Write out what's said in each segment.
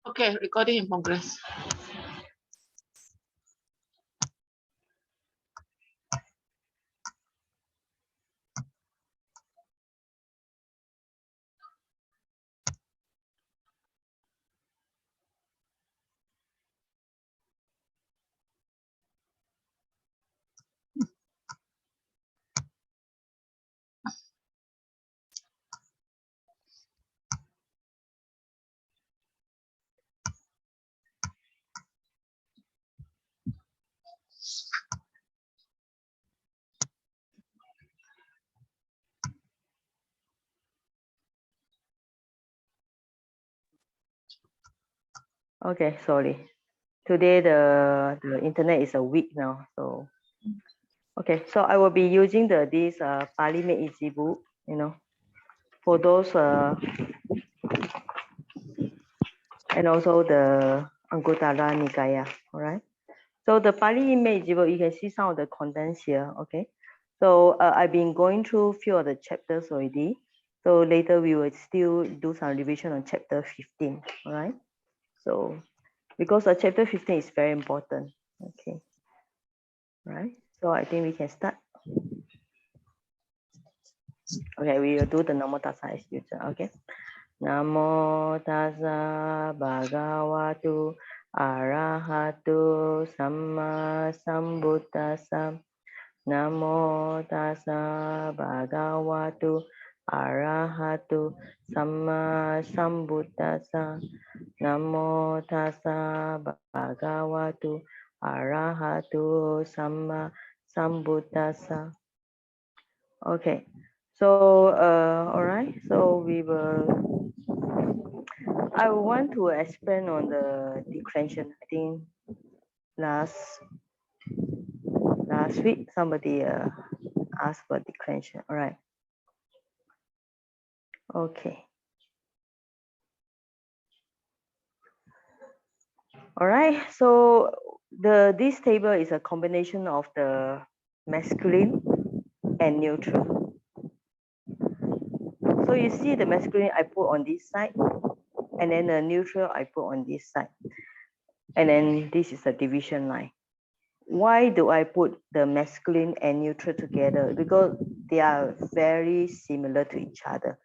Okay, recording in progress. Okay, sorry. Today the internet is a week now, so okay. So I will be using this Pali Made Easy book, for those and also the Anguttara Nikaya. All right. So the Pali Made Easy book, you can see some of the contents here. Okay. So I've been going through few of the chapters already. So later we will still do some revision on chapter 15. All right. So because chapter 15 is very important. Okay. Right. So I think we can start. Okay, we will do the Namo Tassa as usual. Okay. Namo Tassa Bhagavatu Arahatu Samma Sambuddhassa. Namo Tassa Bhagavatu Arahatu Samma Sambuddhassa. Namo Tassa Bhagavatu Arahatu Samma Sambuddhassa. Okay. So, all right. So I want to expand on the declension. I think last week somebody asked for declension. All right. Okay. All right. So this table is a combination of the masculine and neutral. So you see the masculine I put on this side, and then the neutral I put on this side. And then this is a division line. Why do I put the masculine and neutral together? Because they are very similar to each other.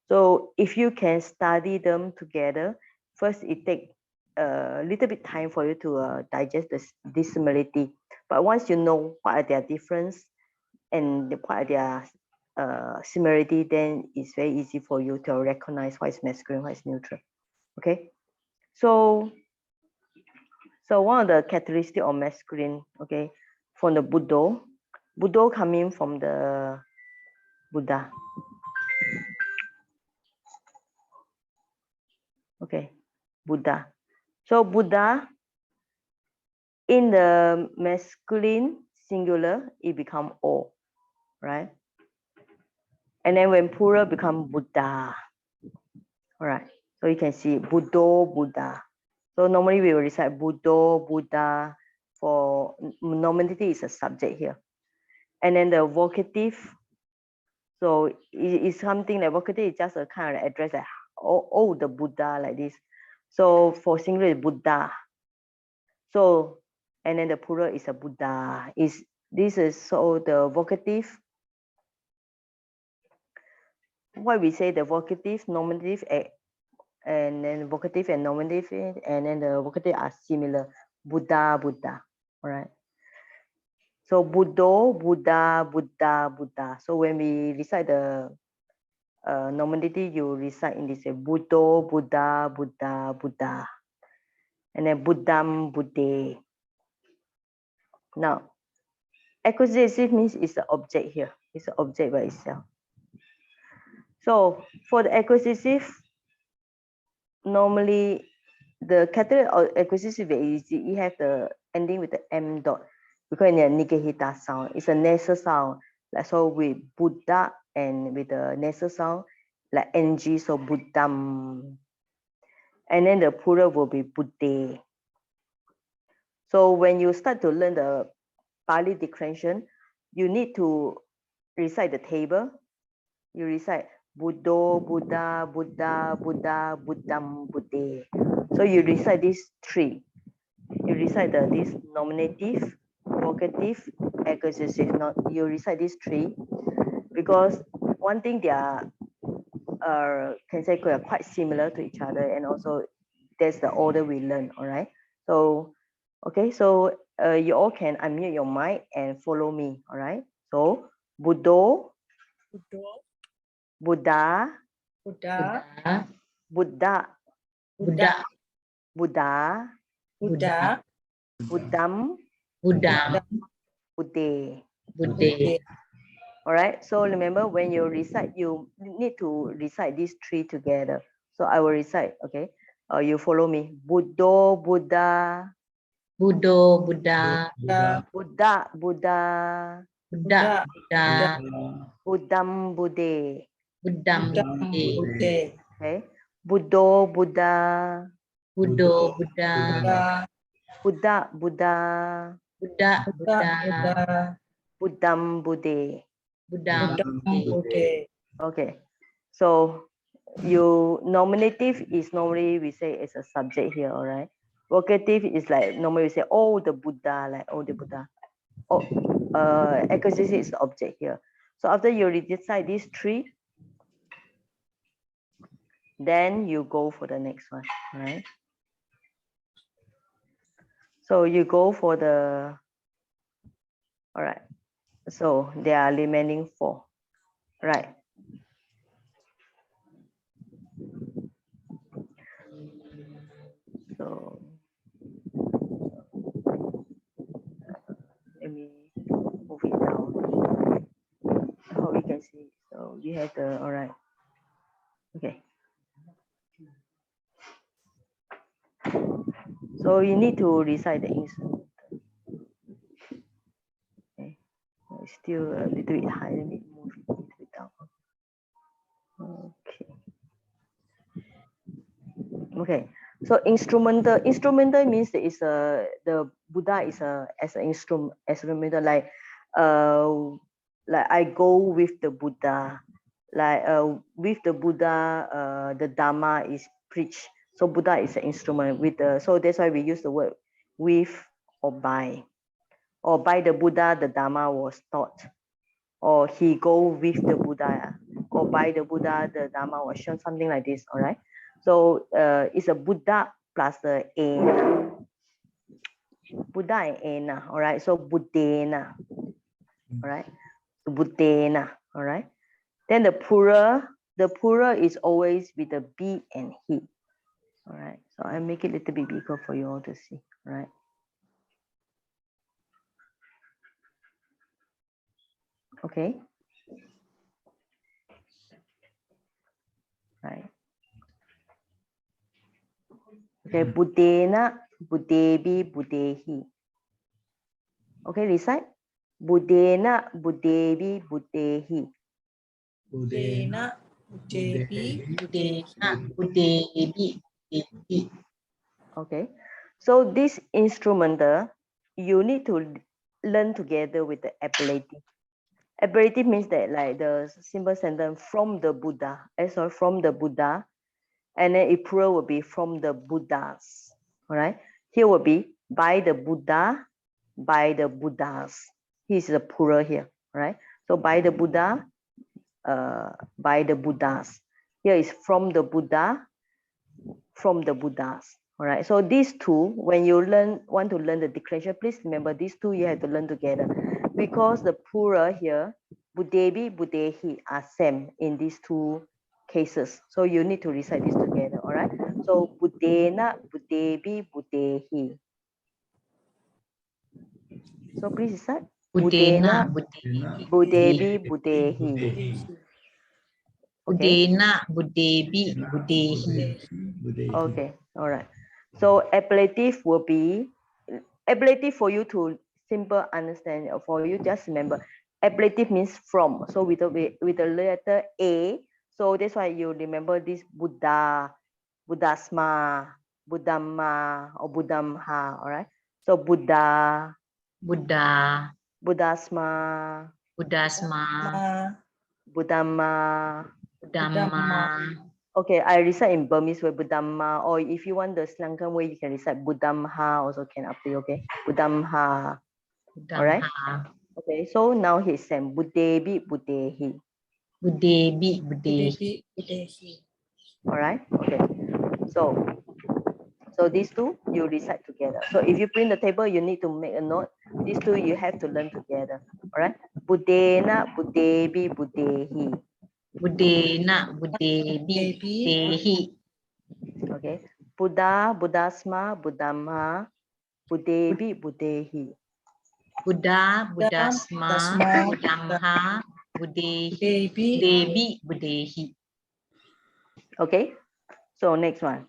So if you can study them together, first it takes a little bit time for you to digest this similarity. But once you know what are their difference and what are their similarity, then it's very easy for you to recognize what is masculine, what is neutral. Okay, so one of the characteristics of masculine, okay, from the Buddha coming from the Buddha. Okay, Buddha. So Buddha, in the masculine singular, it become O, right? And then when plural become Buddha. All right. So you can see Buddha. So normally we will recite Buddha. For nominative is a subject here. And then the vocative. So it is something that vocative is just a kind of address like, oh, the Buddha, like this. So for singular is Buddha. So, and then the plural is a Buddha. This is so the vocative. What we say the vocative, nominative, and then vocative and nominative, and then the vocative are similar. Buddha. All right. So Buddha. So when we recite the nominative, you recite in this Buddha. And then Buddham, Buddhe. Now, accusative means it's an object here. It's an object by itself. So for the acquisitive, normally the category of acquisitive very easy. You have the ending with the M dot because in the Nikahita sound, it's a nasal sound. Like so with Buddha and with the nasal sound, like NG, so Buddham. And then the plural will be Buddhe. So when you start to learn the Pali declension, you need to recite the table. You recite Buddho, Buddha, Buddha, Buddha, Buddham, Buddhe. So you recite these three. You recite this nominative, vocative, accusative. Not you recite these three because one thing they are can say quite similar to each other, and also that's the order we learn. All right. So okay. So you all can unmute your mic and follow me. All right. So Buddho, Buddha, Buddha, Buddha, Buddha, Buddha, Buddha, Buddham, Buddha, Buddhe. Buddha. All right. So remember when you recite, you need to recite these three together. So I will recite. Okay. You follow me. Buddho, Buddha, Buddho, Buddha, Buddha, Buddha, Buddha, Buddha, Buddham, Buddhe. Buddham, Buddha, Okay. Buddho, Buddha, Buddho, Buddha, Buddha, Buddha, Buddha, Buddha, Buddham, Buddhe. Buddham, Buddha. Okay. So you nominative is normally we say it's a subject here, all right? Vocative is like normally we say, oh, the Buddha, like oh, the Buddha. Oh, accusative is the object here. So after you decide these three, then you go for the next one, right? So you go for the, all right. So there are remaining four, right? So let me move it down. How we can see. So we have the, all right. Okay. So you need to recite the instrument. Okay. It's still a little bit high. Let me move it a little bit down. Okay. Okay. So instrumental means that is the Buddha is as an instrumental, like I go with the Buddha, like with the Buddha the Dharma is preached. So Buddha is an instrument with the, so that's why we use the word with or by. Or by the Buddha the Dharma was taught, or he go with the Buddha, or by the Buddha the Dharma was shown, something like this. All right. So it's a Buddha plus the yena. Buddha and yena. All right. So Buddhena. All right. Buddhena. All right. Then the plural is always with the be and he. All right. So I make it a little bit bigger for you all to see. All right. Okay. Right. Okay. Buddhena, Buddhebi, Buddhehi. Okay, recite. Buddhena, Buddhebi, Buddhehi. Buddhena, Buddhebi, Buddhena, Buddhebi, Buddhehi. Okay. So this instrumental, you need to learn together with the ablative. Ablative means that like the simple sentence from the Buddha, sorry, from the Buddha, and then it plural will be from the Buddhas. All right. Here will be by the Buddha, by the Buddhas. Here's the plural here. Right. So by the Buddha, by the Buddhas. Here is from the Buddha, from the Buddhas. All right. So these two, when you want to learn the declaration, please remember these two you have to learn together, because the plural here, Buddhebi, Buddhehi, are same in these two cases. So you need to recite this together. All right. So Buddhena, Buddhebi, Buddhehi. So please recite. Buddhena, Buddhebi, Buddhehi. Okay. Buddhena, Buddhebi, Buddhehi. Okay. All right. So ablative will be ablative for you to simple understand, or for you just remember ablative means from. So with the letter A, so that's why you remember this Buddha, Buddhasma, Buddhamma, or Buddhamha. All right. So Buddha, Buddha, Buddhasma, Buddhasma, Buddhamma, Buddhamma, Okay, I recite in Burmese way, Buddhamma, or if you want the Sri Lankan way, you can recite Buddhamha also can up to you, okay? Buddhamha. All right. Buddhamha, Okay, so now he's saying Buddhebi Buddhehi. Buddhebi, Buddhehi. All right. Okay. So these two you recite together. So if you print the table, you need to make a note. These two you have to learn together. All right. Buddhena Buddhebi Buddhehi. Buddhena, Buddhebi, Buddhehi. Okay. Buddha Buddhasma Buddhamma Buddhebi Buddhehi. Buddha, Buddhasma, Buddhamha, Buddhehi, Buddhebi, Buddhehi. Okay. So next one.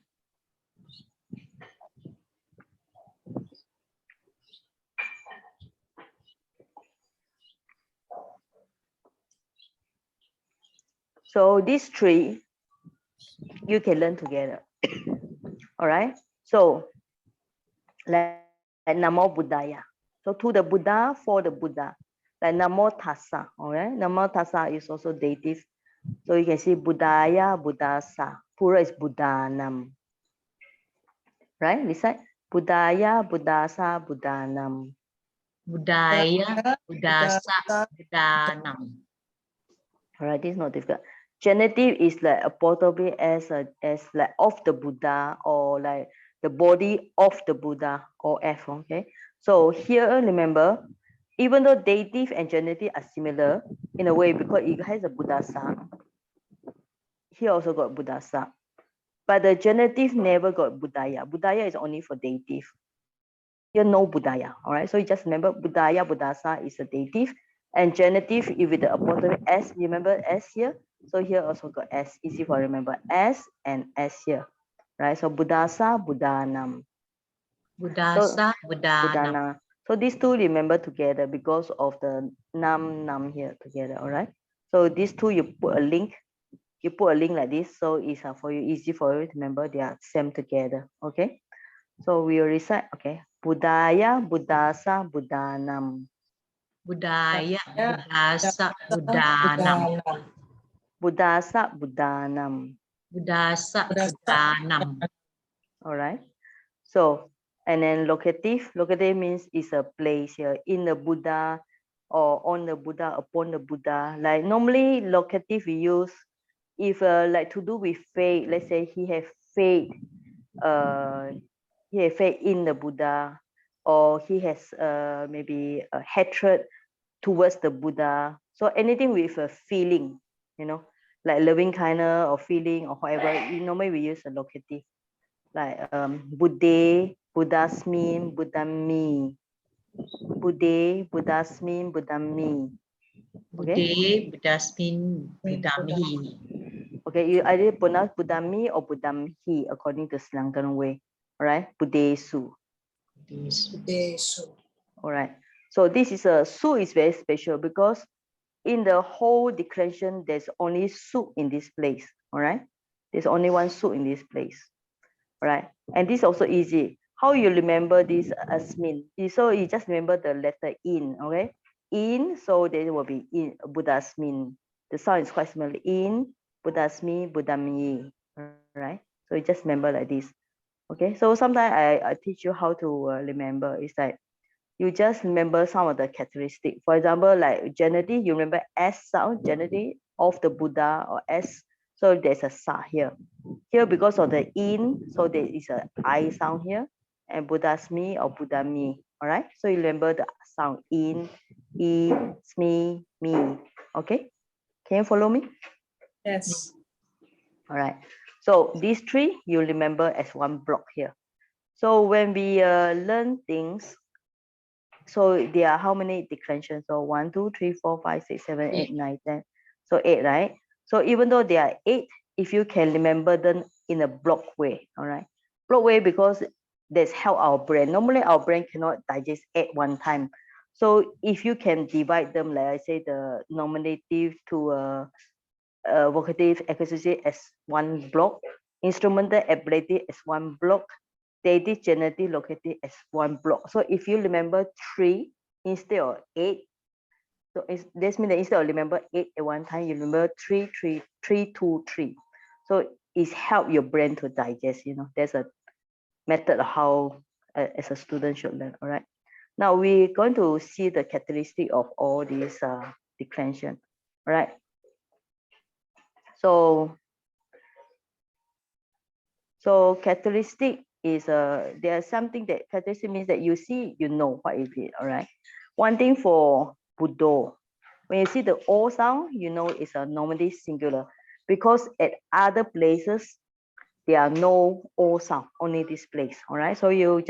So these three you can learn together. All right. So like Namo Buddhaya. So to the Buddha, for the Buddha. Like Namo Tassa. All right. Namo Tassa is also dative. So you can see Buddhaya, Buddhasa. Pura is Buddhanam. Right? Recite. Buddhaya, Buddhasa, Buddhanam. Buddhaya, Buddhasa, Buddhanam. All right, this is not difficult. Genitive is like apostrophe as like of the Buddha, or like the body of the Buddha, or F. Okay. So here, remember, even though dative and genitive are similar in a way because it has a Buddhasa, here also got Buddhasa, but the genitive never got Buddhaya. Buddhaya is only for dative. Here no Buddhaya. All right. So you just remember Buddhaya, Buddhasa is a dative, and genitive if with the apostrophe S. Remember S here. So here also got S. Easy for remember S and S here. Right. So Buddhasa, Buddhanam. Buddhasa, So Buddhanam. Buddhana. So these two remember together because of the nam here together. All right. So these two you put a link. You put a link like this, so it's for you easy for you to remember they are same together. Okay. So we will recite. Okay. Buddhaya, Buddhasa, Buddhanam. Buddhaya, Buddhasa, Buddhanam. Buddhasa, Buddhanam. Buddhasa, Buddhanam. All right. So, and then locative. Locative means it's a place here in the Buddha or on the Buddha, upon the Buddha. Like normally locative we use if like to do with faith. Let's say he have faith. He has faith in the Buddha, or he has maybe a hatred towards the Buddha. So anything with a feeling, like loving kindness or feeling or whatever, normally we use a locative. Like Buddhe, Buddhasmin, Buddhammi. Buddhe, Buddhasmin, Buddhammi. Buddhe, Buddhasmin, Buddhamhi. Okay, you either pronounce Buddhammi or Buddhamhi according to Sri Lankan way. All right, Buddhesu. All right. So this is a su is very special because in the whole declension, there's only su in this place. All right. There's only one su in this place. All right. And this is also easy. How you remember this asmin? So you just remember the letter in. Okay. In, so there will be in Buddhasmin. The sound is quite similar. In Buddhasmi, Buddhammi. All right. So you just remember like this. Okay. So sometimes I teach you how to remember. It's like you just remember some of the characteristics. For example, like genitive, you remember S sound, genitive of the Buddha or S. So there's a sa here. Here because of the in, so there is a I sound here, and Buddhasmi or Buddhami. All right. So you remember the sound in, e, smi, me. Okay. Can you follow me? Yes. All right. So these three you remember as one block here. So when we learn things, so there are how many declensions? So 1, 2, 3, 4, 5, 6, 7, 8, 9, 10. So 8, right? So even though there are 8, if you can remember them in a block way, all right? Block way because that's help our brain. Normally our brain cannot digest 8 one time. So if you can divide them, like I say, the nominative to vocative acquisitive as one block, instrumental ablative as one block, dative, genitive, locative as one block. So if you remember 3 instead of 8, So this means that instead of remember 8 at one time, you remember 3, 3, 3, 2, 3. So it's help your brain to digest, you know. There's a method of how as a student should learn. All right. Now we're going to see the characteristic of all these declension. All right. So characteristic is there's something that characteristic means that you see, you know what is it. All right. One thing for Buddha, when you see the O sound, you know it's a nominative singular, because at other places there are no O sound, only this place. All right. So you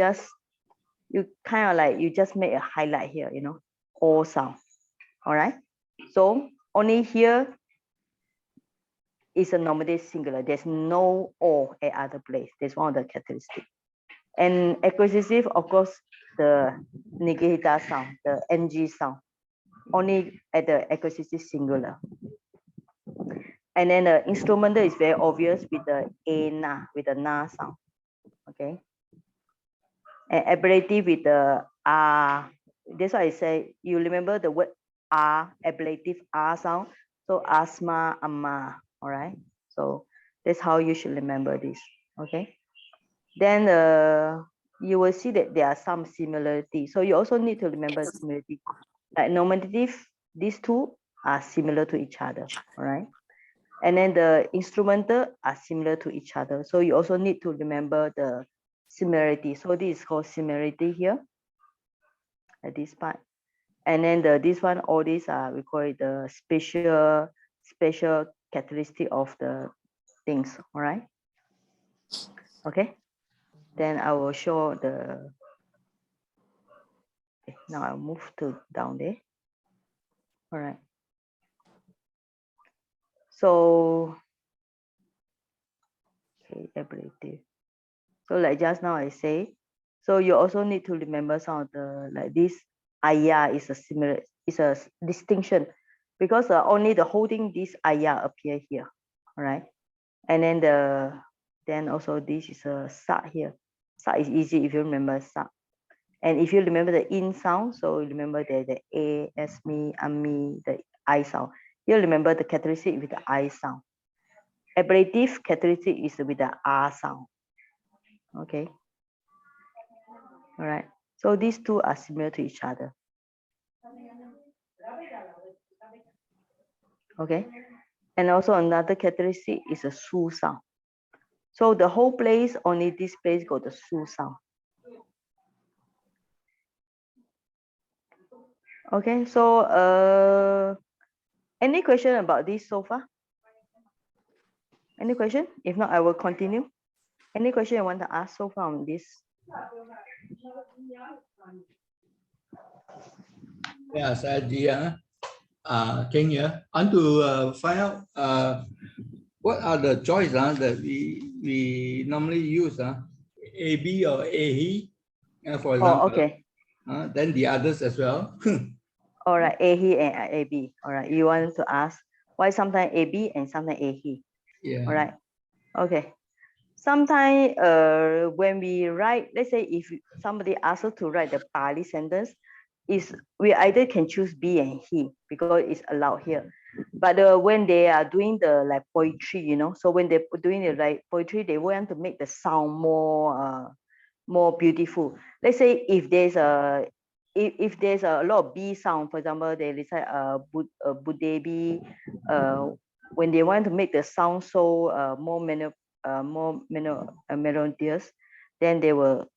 kind of like, you just make a highlight here, you know, O sound. All right. So only here is a nominative singular. There's no O at other place. That's one of the characteristics. And acquisitive, of course, the negative sound, the NG sound, only at the acquisitive singular. And then the instrumental is very obvious with the yena, with the na sound. Okay. And ablative with the ah. That's why I say, you remember the word ah, ablative ah sound. So asma, amma. All right. So that's how you should remember this. Okay. Then you will see that there are some similarity. So you also need to remember similarity. Like nominative, these two are similar to each other. All right. And then the instrumental are similar to each other. So you also need to remember the similarity. So this is called similarity here at this part. And then this one, all these are, we call it the special characteristic of the things. All right. Okay. Then I will show the, okay, now I'll move to down there. All right. So, okay, ablative. So like just now I say, so you also need to remember some of the, like this ayya is a similar, is a distinction, because only the holding this ayya appear here. All right. And then then also this is a sa here. Sa is easy if you remember sa. And if you remember the in sound, so remember the a, s, me, ammi, the I sound. You remember the characteristic with the I sound. Ablative characteristic is with the R sound. Okay. All right. So these two are similar to each other. Okay. And also another characteristic is a su sound. So the whole place, only this place got the su sound. Okay. So any question about this so far? Any question? If not, I will continue. Any question you want to ask so far on this? Yes, idea. Can you want to find out what are the choice that we normally use? A, B, or A, he, for example. Oh, okay. Then the others as well. All right, A, he, and A, B. All right, you want to ask why sometimes A, B, and sometimes A, he. Yeah. All right. Okay. Sometimes when we write, let's say if somebody asks us to write the Pali sentence, we either can choose B and he because it's allowed here. But when they are doing the like poetry, you know, so when they're doing the like poetry, they want to make the sound more beautiful. Let's say if there's a lot of B sound, for example, they recite budebi, when they want to make the sound so more melodious, then they will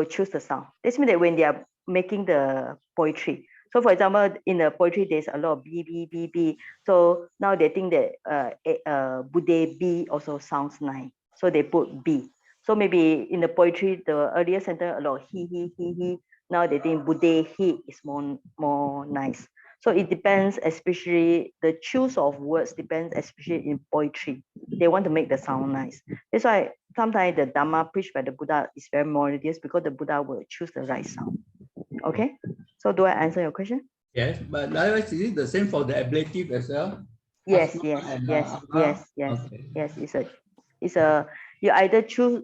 choose the sound. This means that when they are making the poetry, so for example, in the poetry, there's a lot of B, B, B, B. So now they think that bude B also sounds nice. So they put B. So maybe in the poetry, the earlier sentence, a lot of he. Now they think bude he is more nice. So it depends, especially the choose of words depends, especially in poetry. They want to make the sound nice. That's why sometimes the Dhamma preached by the Buddha is very melodious because the Buddha will choose the right sound. Okay, so do I answer your question? Yes, but likewise, is it the same for the ablative as well? Yes, Asma yes, and, yes, yes, yes, okay. yes. It's a you either choose,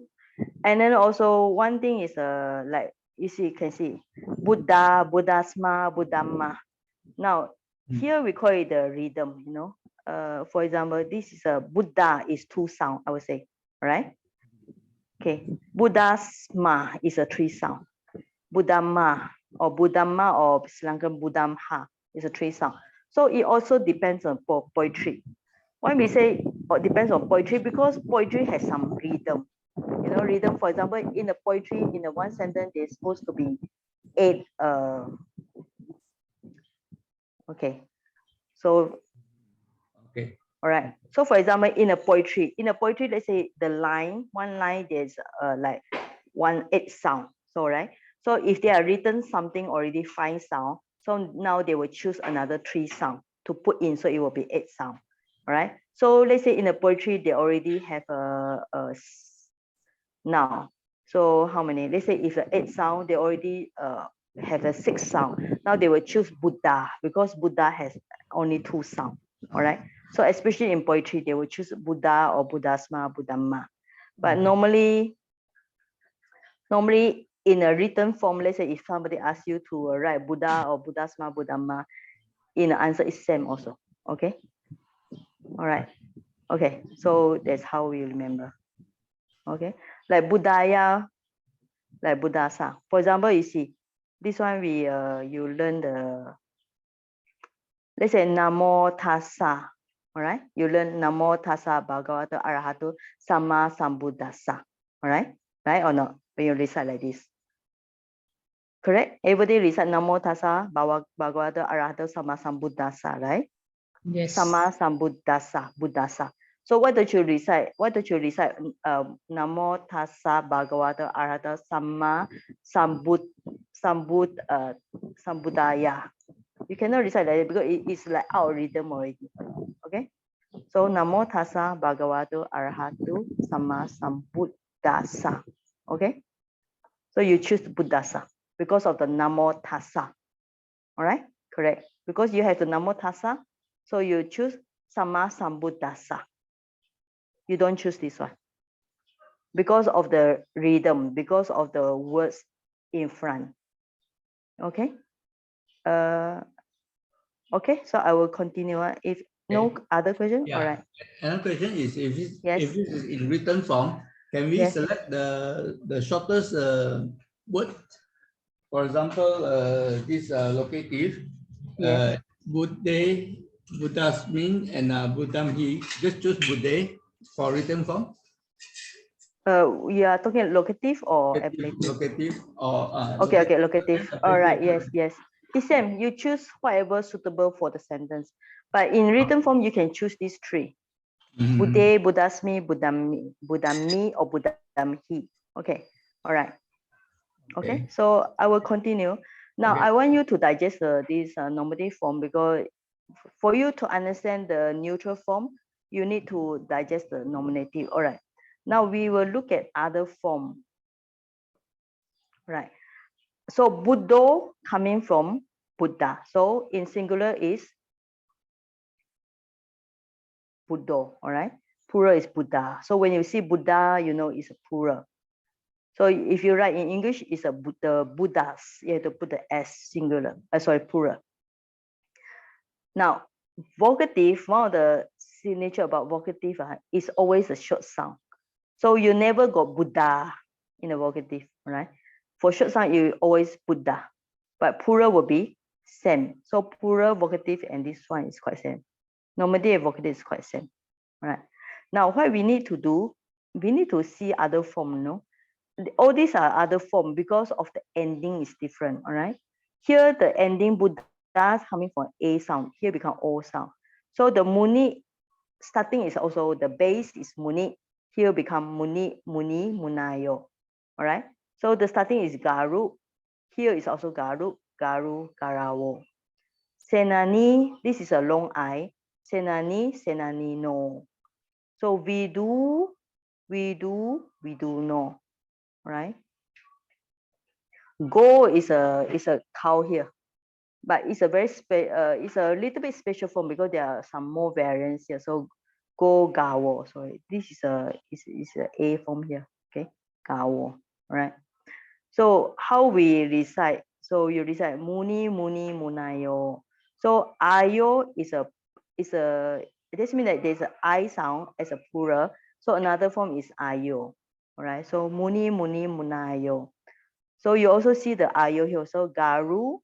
and then also one thing is like you can see Buddha, Buddhasma, Buddhamma. Now, here we call it the rhythm, you know. For example, this is a Buddha is 2 sound, I would say, right? Okay, Buddha's ma is a 3 sound. Buddhamma or Buddhamma or Sri Lankan Buddhamha is a 3 sound. So it also depends on poetry. Why we say it depends on poetry? Because poetry has some rhythm. You know, rhythm, for example, in the poetry, in the one sentence, there's supposed to be 8. Okay, so Okay. all right. So for example, in a poetry, let's say the one line, there's like 8 sound. So right. So if they are written something already 5 sound, so now they will choose another 3 sound to put in, so it will be 8 sound. All right. So let's say in a poetry they already have a now. So how many? Let's say if the 8 sound, they already have a 6 sound. Now they will choose Buddha because Buddha has only 2 sound. All right. So especially in poetry, they will choose Buddha or Buddhasma, Buddhamma. But normally in a written form, let's say if somebody asks you to write Buddha or Buddhasma, Buddhamma, in the answer is same also. Okay. All right. Okay. So that's how we remember. Okay. Like Buddhaya, like Buddhasa. For example, you see, this one you learn the, let's say Namo Tassa. All right. You learn Namo Tassa Bhagavata Arahato Samma Sambuddhassa. All right. Right or not? When you recite like this. Correct? Everybody recite Namo Tassa Bhagavata Arahato Samma Sambuddhassa, right? Yes. Samma Sambuddhassa, Buddhassa. So why don't you recite? Namo Tassa Bhagavata Arahata Samma Sambuddhaya. You cannot recite that because it is like our rhythm already. Okay. So Namo Tassa Bhagavato Arahatu Samma Sambuddhassa. Okay. So you choose Buddhassa because of the Namo Tassa. All right. Correct. Because you have the Namo Tassa, so you choose Samma Sambuddhassa. You don't choose this one because of the rhythm, because of the words in front. Okay. Okay. So I will continue. If no other question, Yeah. all right. Another question is if Yes. if this is in written form, can we Yes. select the shortest word? For example, this locative, Yes. Buddha, Buddhasmin, and Buddhamhi. Just choose Buddha for written form. You are talking locative or ablative? Locative or Okay, okay, locative. All right, yes, ablative. yes. It's same. You choose whatever suitable for the sentence. But in written form, you can choose these 3. Buddha, Buddhasmi, Buddhammi, or Buddhamhi. Okay, all right. Okay, so I will continue. Now, I want you to digest this normative form because for you to understand the neutral form, you need to digest the nominative. All right. Now we will look at other form. Right. So Buddha coming from Buddha. So in singular is Buddha. All right. Plural is Buddha. So when you see Buddha, you know it's a plural. So if you write in English, it's a Buddhas. You have to put the S singular. Plural. Now, vocative, one of the signature about vocative is always a short sound. So you never got Buddha in a vocative, right? For short sound, you always Buddha, but plural will be same. So plural, vocative, and this one is quite same. Nominative, vocative is quite same, right? Now, what we need to do, we need to see other form, no? All these are other form because of the ending is different, all right? Here, the ending Buddha is coming from A sound. Here become O sound. So the muni starting is also the base is muni. Here become muni, munayo. All right. So the starting is garu. Here is also garu, garawo. Senani, this is a long I. Senani, no. So we do no. Right. Go is a cow here, but it's a it's a little bit special form because there are some more variants here. So go gawo. Sorry, this is a A form here. Okay, gawo. Right. So how we recite? So you recite muni munayo. So ayo is a this means that there's an I sound as a plural. So another form is ayo. All right. So muni, muni, munayo. So you also see the ayo here. So garu,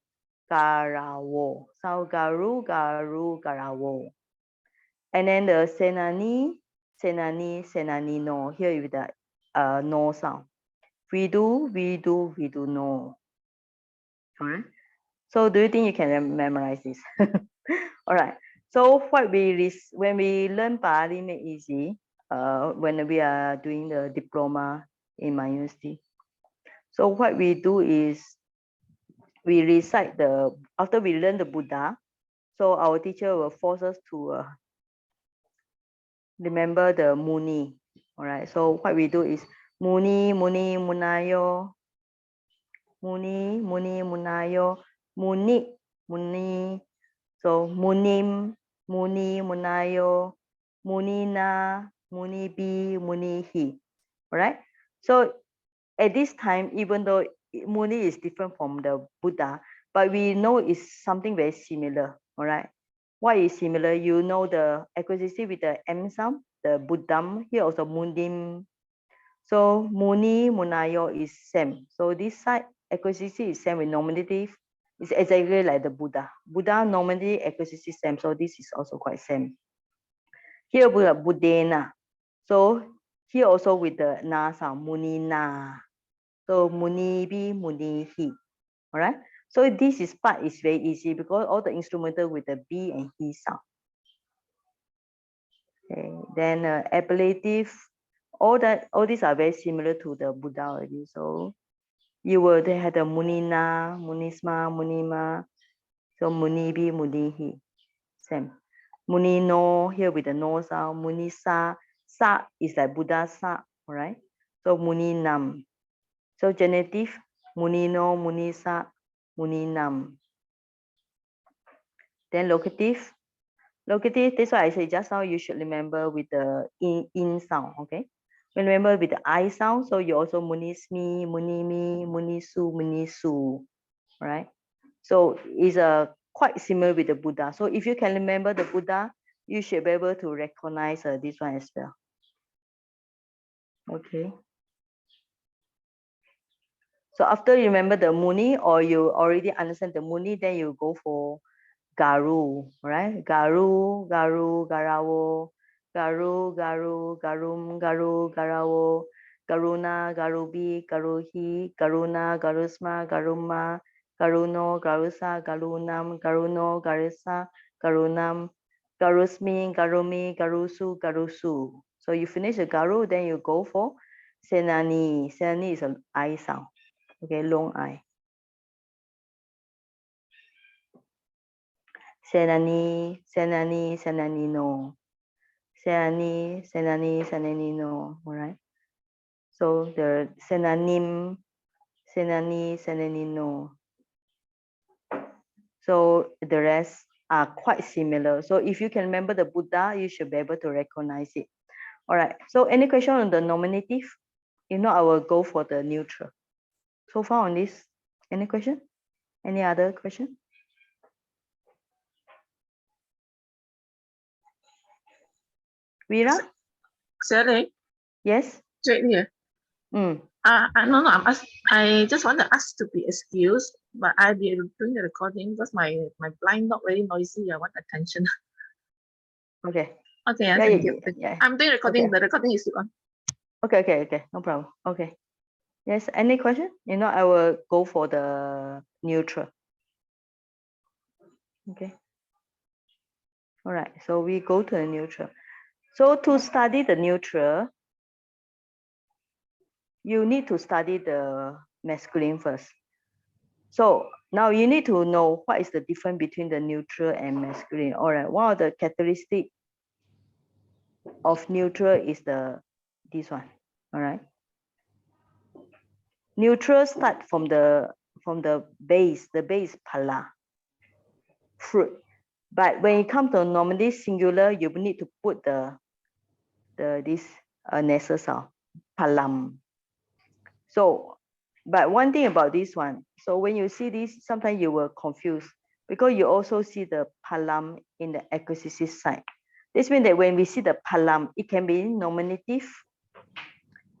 garawo. So garu, garu, garawo. And then the senani, senani, senani no. Here with the no sound. We do no. All right. So do you think you can memorize this? All right. So what when we learn Pali make easy, when we are doing the diploma in my university. So what we do is we recite after we learn the Buddha, so our teacher will force us to remember the Muni. All right. So what we do is Muni, Muni, Munayo, Muni, Muni, Munayo, Muni, Muni. So Munim, Muni, Munayo, Munina, Munibi, Munihi. All right. So at this time, even though Muni is different from the Buddha, but we know it's something very similar. All right. What is similar? You know the acquisitive with the M sound, the Buddham, here also Mundim. So Muni, Munayo is same. So this side acquisitive is same with nominative. It's exactly like the Buddha. Buddha nominative acquisitive same. So this is also quite same. Here we have Buddhena. So here also with the na sound, Munina. So Munibi, Munihi. All right. So this is part is very easy because all the instrumental with the B and he sound. Okay. Then appellative, all these are very similar to the Buddha already. So they had the Munina, Munisma, Munima. So Munibi, Munihi. Same. Munino here with the no sound. Munisa. Sa is like Buddha sa. All right. So Muninam. So genitive, Munino, Munisa, Muninam. Then locative. Locative, that's why I say just now you should remember with the in sound, okay? Remember with the I sound, so you also munismi, munimi, munisu, munisu, right? So it's quite similar with the Buddha. So if you can remember the Buddha, you should be able to recognize this one as well. Okay. So after you remember the Muni or you already understand the Muni, then you go for Garu, right? Garu, Garu, Garawo, Garu, Garu, Garum, Garu, Garawo, Garuna, Garubi, Garuhi, Garuna, Garusma, Garuma, Garuno, Garusa, Garunam, Garuno, Garisa, Garunam, Garusmi, Garumi, Garusu, Garusu. So you finish the Garu, then you go for Senani. Senani is an I sound. Okay, long I. Senani, Senani, Senanino. Senani, Senani, Senanino. All right. So the Senanim, Senani, Senanino. So the rest are quite similar. So if you can remember the Buddha, you should be able to recognize it. All right. So any question on the nominative? If not, I will go for the neutral. So far on this, any question? Any other question? Vera? Sorry, Yes? straight here. Mm. No, I just want to ask to be excused, but I'll be doing the recording because my blind not very noisy. I want attention. Okay. Okay, Yeah, thank yeah, you. yeah. I'm doing recording. Okay. The recording is on. Okay. No problem. Okay. Yes, any question? You know, I will go for the neutral. Okay. All right. So we go to the neutral. So to study the neutral, you need to study the masculine first. So now you need to know what is the difference between the neutral and masculine. All right. One of the characteristics of neutral is this one. All right. Neutral start from the base. The base pala, fruit. But when it comes to nominative singular, you need to put this nasal sound, paraṃ. So, but one thing about this one, so when you see this, sometimes you will confuse. because you also see the paraṃ in the acquisitive side. This means that when we see the paraṃ, it can be nominative,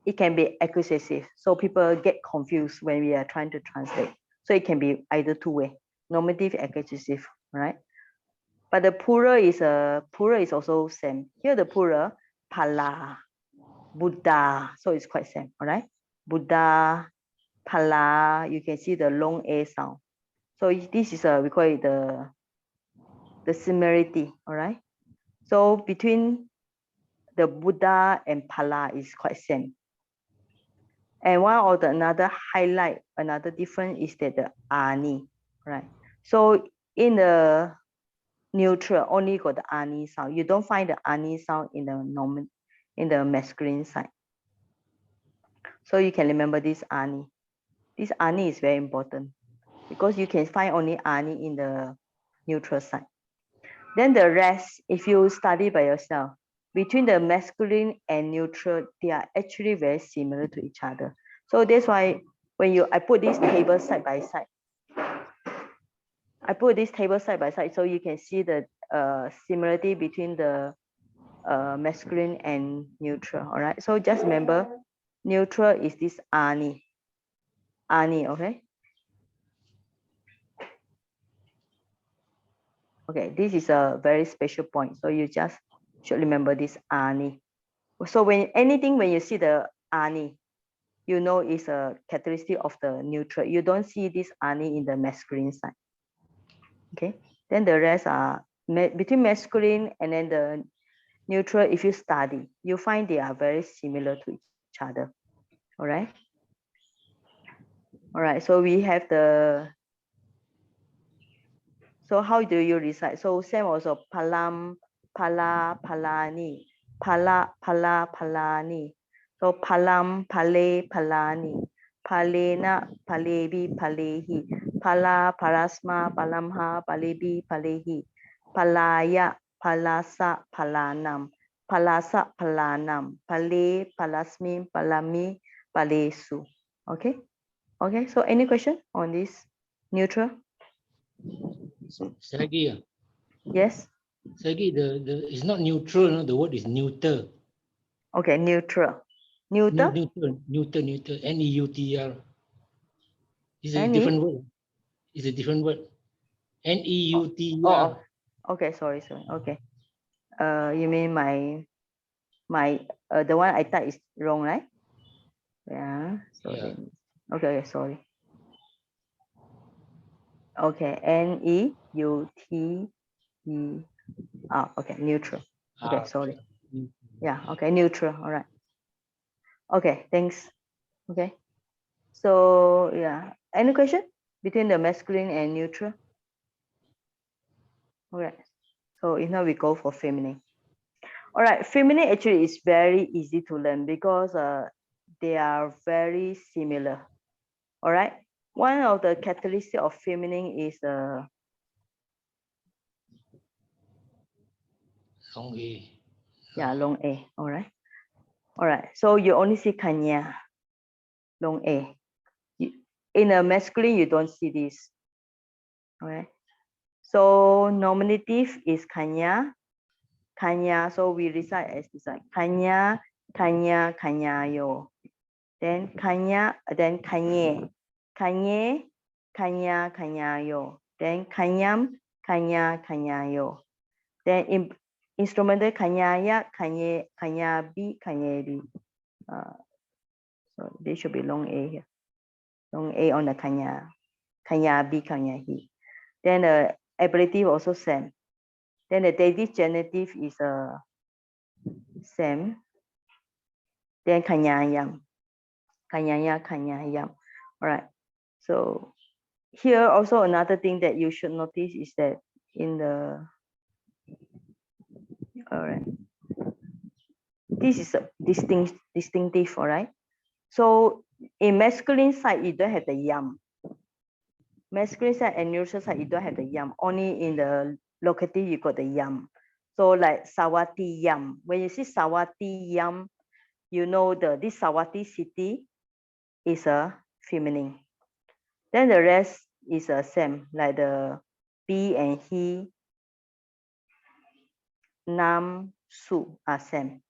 it can be acquisitive. So people get confused when we are trying to translate. So it can be either two way, nominative, acquisitive, right? But the plural is also same. Here the plural, pala, Buddha. So it's quite same, all right? Buddha, pala, you can see the long A sound. So this is we call it the similarity, all right? So between the Buddha and pala is quite same. And one of the another highlight, another difference is that the ani, right? So in the neutral, only got the ani sound. You don't find the ani sound in the normal, in the masculine side. So you can remember this ani. This ani is very important because you can find only ani in the neutral side. Then the rest, if you study by yourself, between the masculine and neutral, they are actually very similar to each other. So that's why when I put this table side by side, so you can see the similarity between the masculine and neutral. All right. So just remember, neutral is this ani. Okay. Okay, this is a very special point. So you just should remember this ani. So when you see the ani, you know it's a characteristic of the neutral. You don't see this ani in the masculine side. Okay, then the rest are between masculine and then the neutral. If you study, you find they are very similar to each other. All right. All right. So we have the. So how do you recite? So same also paraṃ, palani, palani. So paraṃ, palani, palena, palebi, palehi, parasma, palamha, palebi, palehi, palaya, palasa, palanam, palasmi, palami, palesu. Okay. Okay. So any question on this neutral? Sergi, Yes. Sergi, it's not neutral, no? The word is neuter. Okay, neutral. Neuter? Neuter, N-E-U-T-R. It's a N-E? different word. It's a different word. N-E-U-T-R. Oh, okay, sorry. Okay. You mean my the one I typed is wrong, right? Yeah. So Yeah. then, okay, sorry. Okay, N-E-U-T-E-R. Okay, neutral. Okay, sorry. Yeah, okay, neutral. All right. Okay, thanks. Okay. So yeah, any question between the masculine and neutral? All right. So if not, we go for feminine. All right, feminine actually is very easy to learn because they are very similar. All right. One of the characteristics of feminine is Long A. yeah, long A. All right. All right. So you only see kanya, long A. In a masculine, you don't see this. All right. So nominative is kanya. So we recite as this like kanya, kanyayo. Then kanye, kanyayo. Then kanyayo. Then instrumental kanyabi. So this should be long A here. Long A on the kanyabi. Then the ablative also same. Then the dative genitive is same. Then kanyayam. All right. So here also another thing that you should notice is that in the all right, this is a distinctive. All right. So in masculine side you don't have the yam. Masculine side and neutral side you don't have the yam. Only in the locative you got the yam. So like Sawati yam. When you see Sawati yam, you know this Sawati city is a feminine. Then the rest is the same, like the be and he, nam, su are same.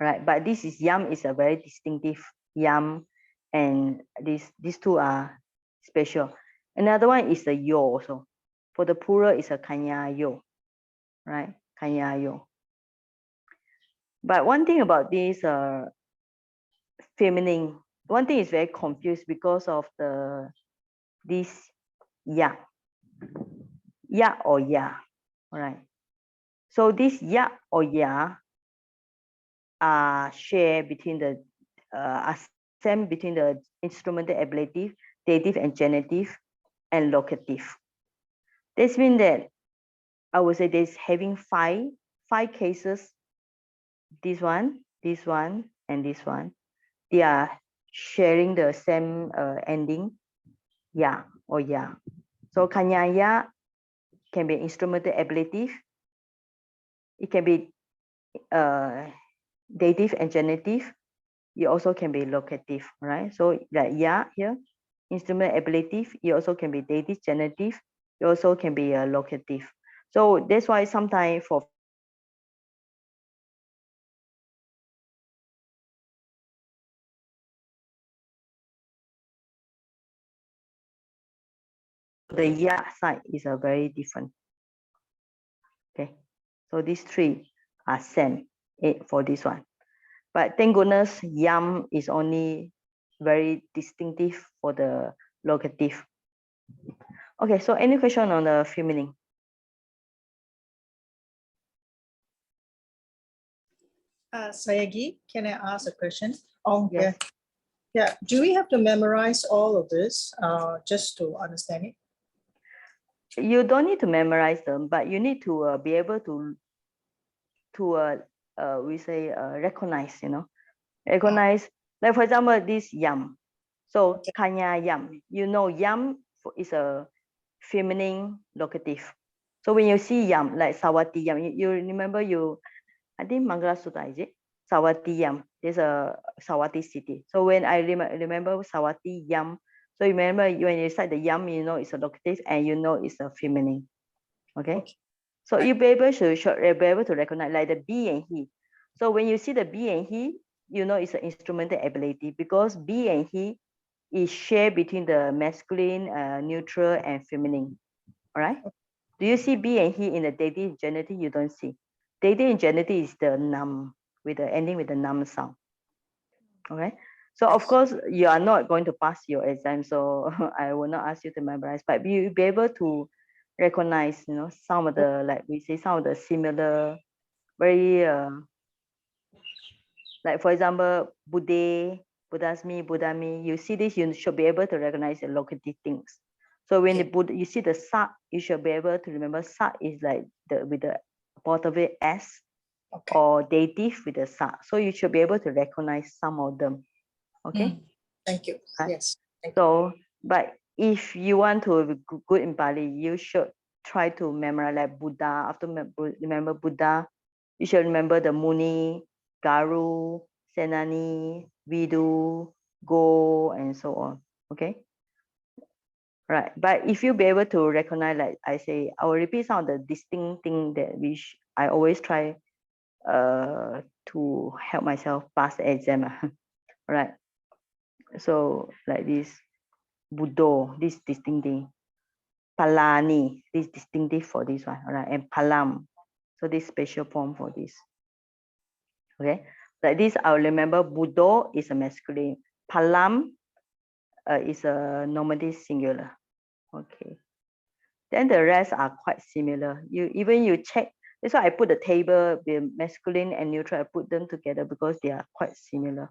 Right, but this is yam is a very distinctive yam, and these two are special. Another one is the yo also. For the plural is a kāyayo, right? Kāyayo. But one thing about this feminine, one thing is very confused because of this ya or ya, right? So this ya or ya are shared between the same between the instrumental ablative, dative and genitive, and locative. This means that I would say there's having five cases. This one, and this one. They are sharing the same ending, ya or ya. So kāyassa can be instrumental ablative. It can be dative and genitive. It also can be locative, right? So like ya here, instrument ablative. It also can be dative, genitive. It also can be locative. So that's why sometimes for the ya side is a very different. Okay, so these three are same for this one. But thank goodness, yam is only very distinctive for the locative. Okay, so any question on the feminine? Sayagi, can I ask a question? Oh, Yes. yeah. Do we have to memorize all of this just to understand it? You don't need to memorize them, but you need to be able to we say recognize, recognize. Like for example, this yam. So kāyakammaṃ, yam is a feminine locative. So when you see yam, like sawatiṃ, you remember I think Mangala Sutta, is it? Sawatiṃ, there's a Sawati city. So when I remember Sawatiṃ, so you remember when you cite the yam, it's a locative and it's a feminine. Okay? So you'll be able to recognize like the be and he. So when you see the be and he, it's an instrumental ability because be and he is shared between the masculine, neutral, and feminine. All right? Do you see be and he in the dative genitive? You don't see. Dative and genitive is the nam with the ending with the nam sound. Okay. So of course you are not going to pass your exam, so I will not ask you to memorize, but you'll be able to recognize, some of the, like we say, some of the similar, very like for example, Buddha, Buddhami. You see this, you should be able to recognize the locative things. So when the Buddha, you see the sa, you should be able to remember sa is like with the part of it s, or dative with the sa. So you should be able to recognize some of them. Okay. Thank you. Right. Yes. So, but if you want to be good in Pali, you should try to memorize like Buddha. After remember Buddha, you should remember the Muni, Garu, Senani, Vidu, Go, and so on. Okay. Right. But if you be able to recognize, like I say, I will repeat some of the distinct things that I always try to help myself pass the exam. Right. So like this, Buddho, this distinct thing. Palani, this distinctive for this one, all right, and paraṃ, so this special form for this. Okay, like this, I'll remember Buddho is a masculine, paraṃ is a nominative singular. Okay, then the rest are quite similar. You check. That's why I put the table with masculine and neutral. I put them together because they are quite similar.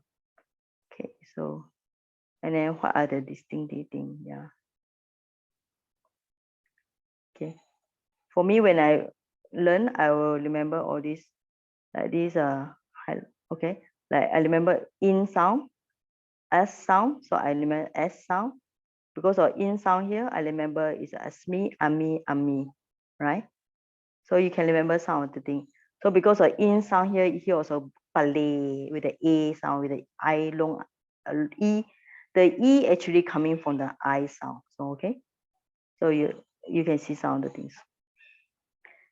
Okay, so and then what are the distinctive things? Yeah. Okay. For me, when I learn, I will remember all these, like these okay. Like I remember in sound, s sound, so I remember s sound. Because of in sound here, I remember is asmi, ami, right? So you can remember some of the thing. So because of in sound here also pale with the a sound, with the I long e, the e actually coming from the I sound. So okay. So you can see some of the things.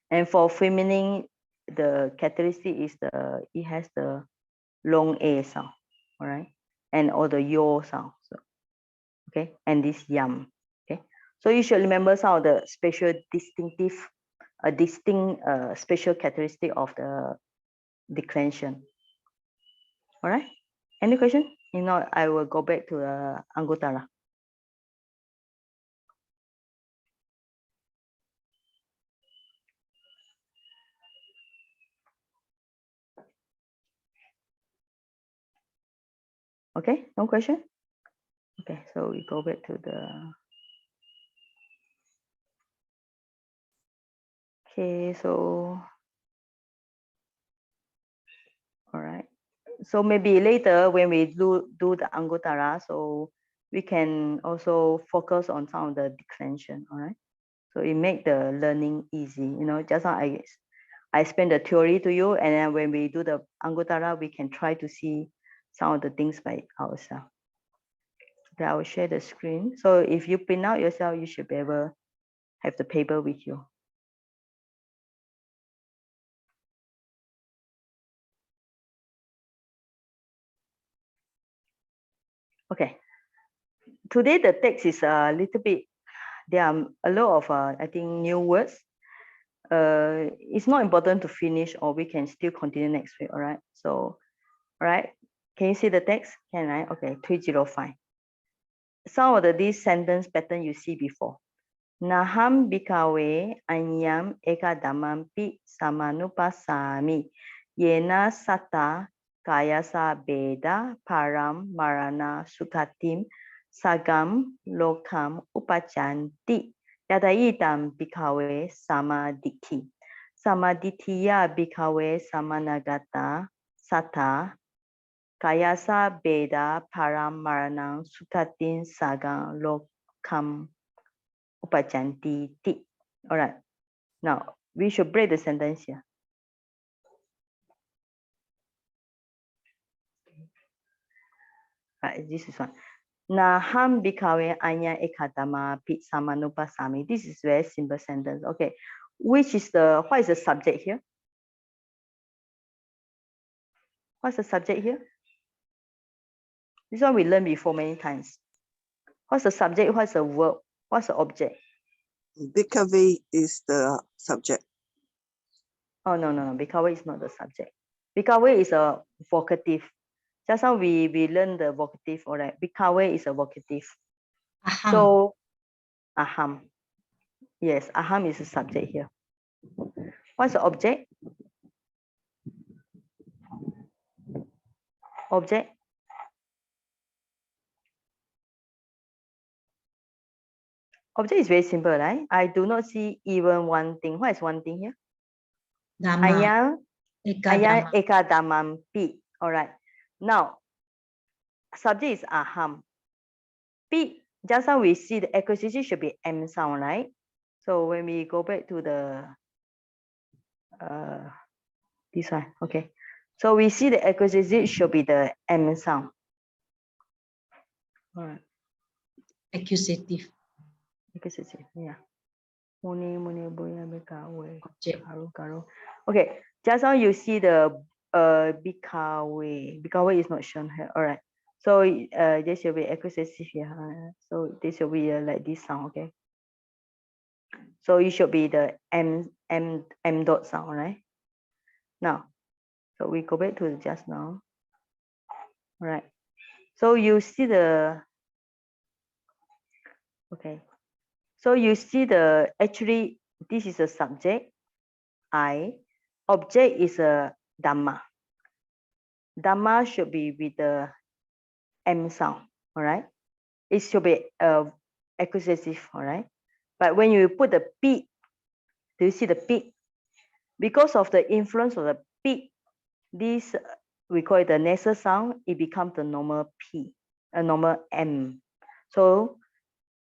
And for feminine, the characteristic is it has the long A sound, all right, and or the yo sound. So, okay, and this yam. Okay, so you should remember some of the special distinct special characteristic of the declension. All right, any question? If not, I will go back to the Anguttara. Okay, no question? Okay, so we go back to the. Okay, so. All right. So maybe later when we do the Anguttara, so we can also focus on some of the declension. All right. So it make the learning easy. You know, just now I explain the theory to you, and then when we do the Anguttara, we can try to see some of the things by ourselves. Okay, I will share the screen. So if you print out yourself, you should be able to have the paper with you. Okay. Today the text is a little bit. There are a lot of I think new words. It's not important to finish, or we can still continue next week. All right. So, all right. Can you see the text? Can I? Okay. 305. Some of these sentence pattern you see before. Nāhaṃ bhikkhave aññaṃ ekadhammampi samanupassāmi yena sattā kāyassa bhedā paraṃ maraṇā sugatiṃ saggaṃ lokaṃ upapajjanti yathayidaṃ bhikkhave sammādiṭṭhi sammādiṭṭhiyā bhikkhave samannāgatā sattā kāyassa bhedā paraṃ maraṇā sugatiṃ saggaṃ lokaṃ upapajjanti. All right. Now we should break the sentence here. Right, this is one. Nāhaṃ bhikkhave aññaṃ ekadhammampi samanupassāmi. This is very simple sentence. Okay. What is the subject here? What's the subject here? This one we learned before many times. What's the subject? What's the verb? What's the object? Bhikkhave is the subject. Oh, no. Bhikkhave is not the subject. Bhikkhave is a vocative. Just now we learned the vocative, all right. Bhikkhave is a vocative. Aḥaṃ. So, aḥaṃ. Yes, aḥaṃ is the subject here. What's the object? Object. Object is very simple, right? I do not see even one thing. What is one thing here? Dhamma. Aññaṃ Ekadhammampi. ekadhammampi. All right. Now, subject is aḥaṃ. Pi, just now we see the acquisition should be M sound, right? So when we go back to the this one, okay. So we see the acquisition should be the M sound. All right. Accusative. Acquisition, yeah. Muni boya bhikkhave. Object. Karo. Okay, just now you see the bhikkhave. Bhikkhave is not shown here. All right. So there should be acquisitive here. So this should be like this sound, okay. So it should be the M dot sound, right? Now, so we go back to just now. All right. So you see the okay. So you see actually this is a subject, I. Object is a Dhamma. Dhamma should be with the M sound, all right? It should be accusative, all right? But when you put the P, do you see the P? Because of the influence of the P, this we call it the nasal sound, it becomes the normal P, a normal M. So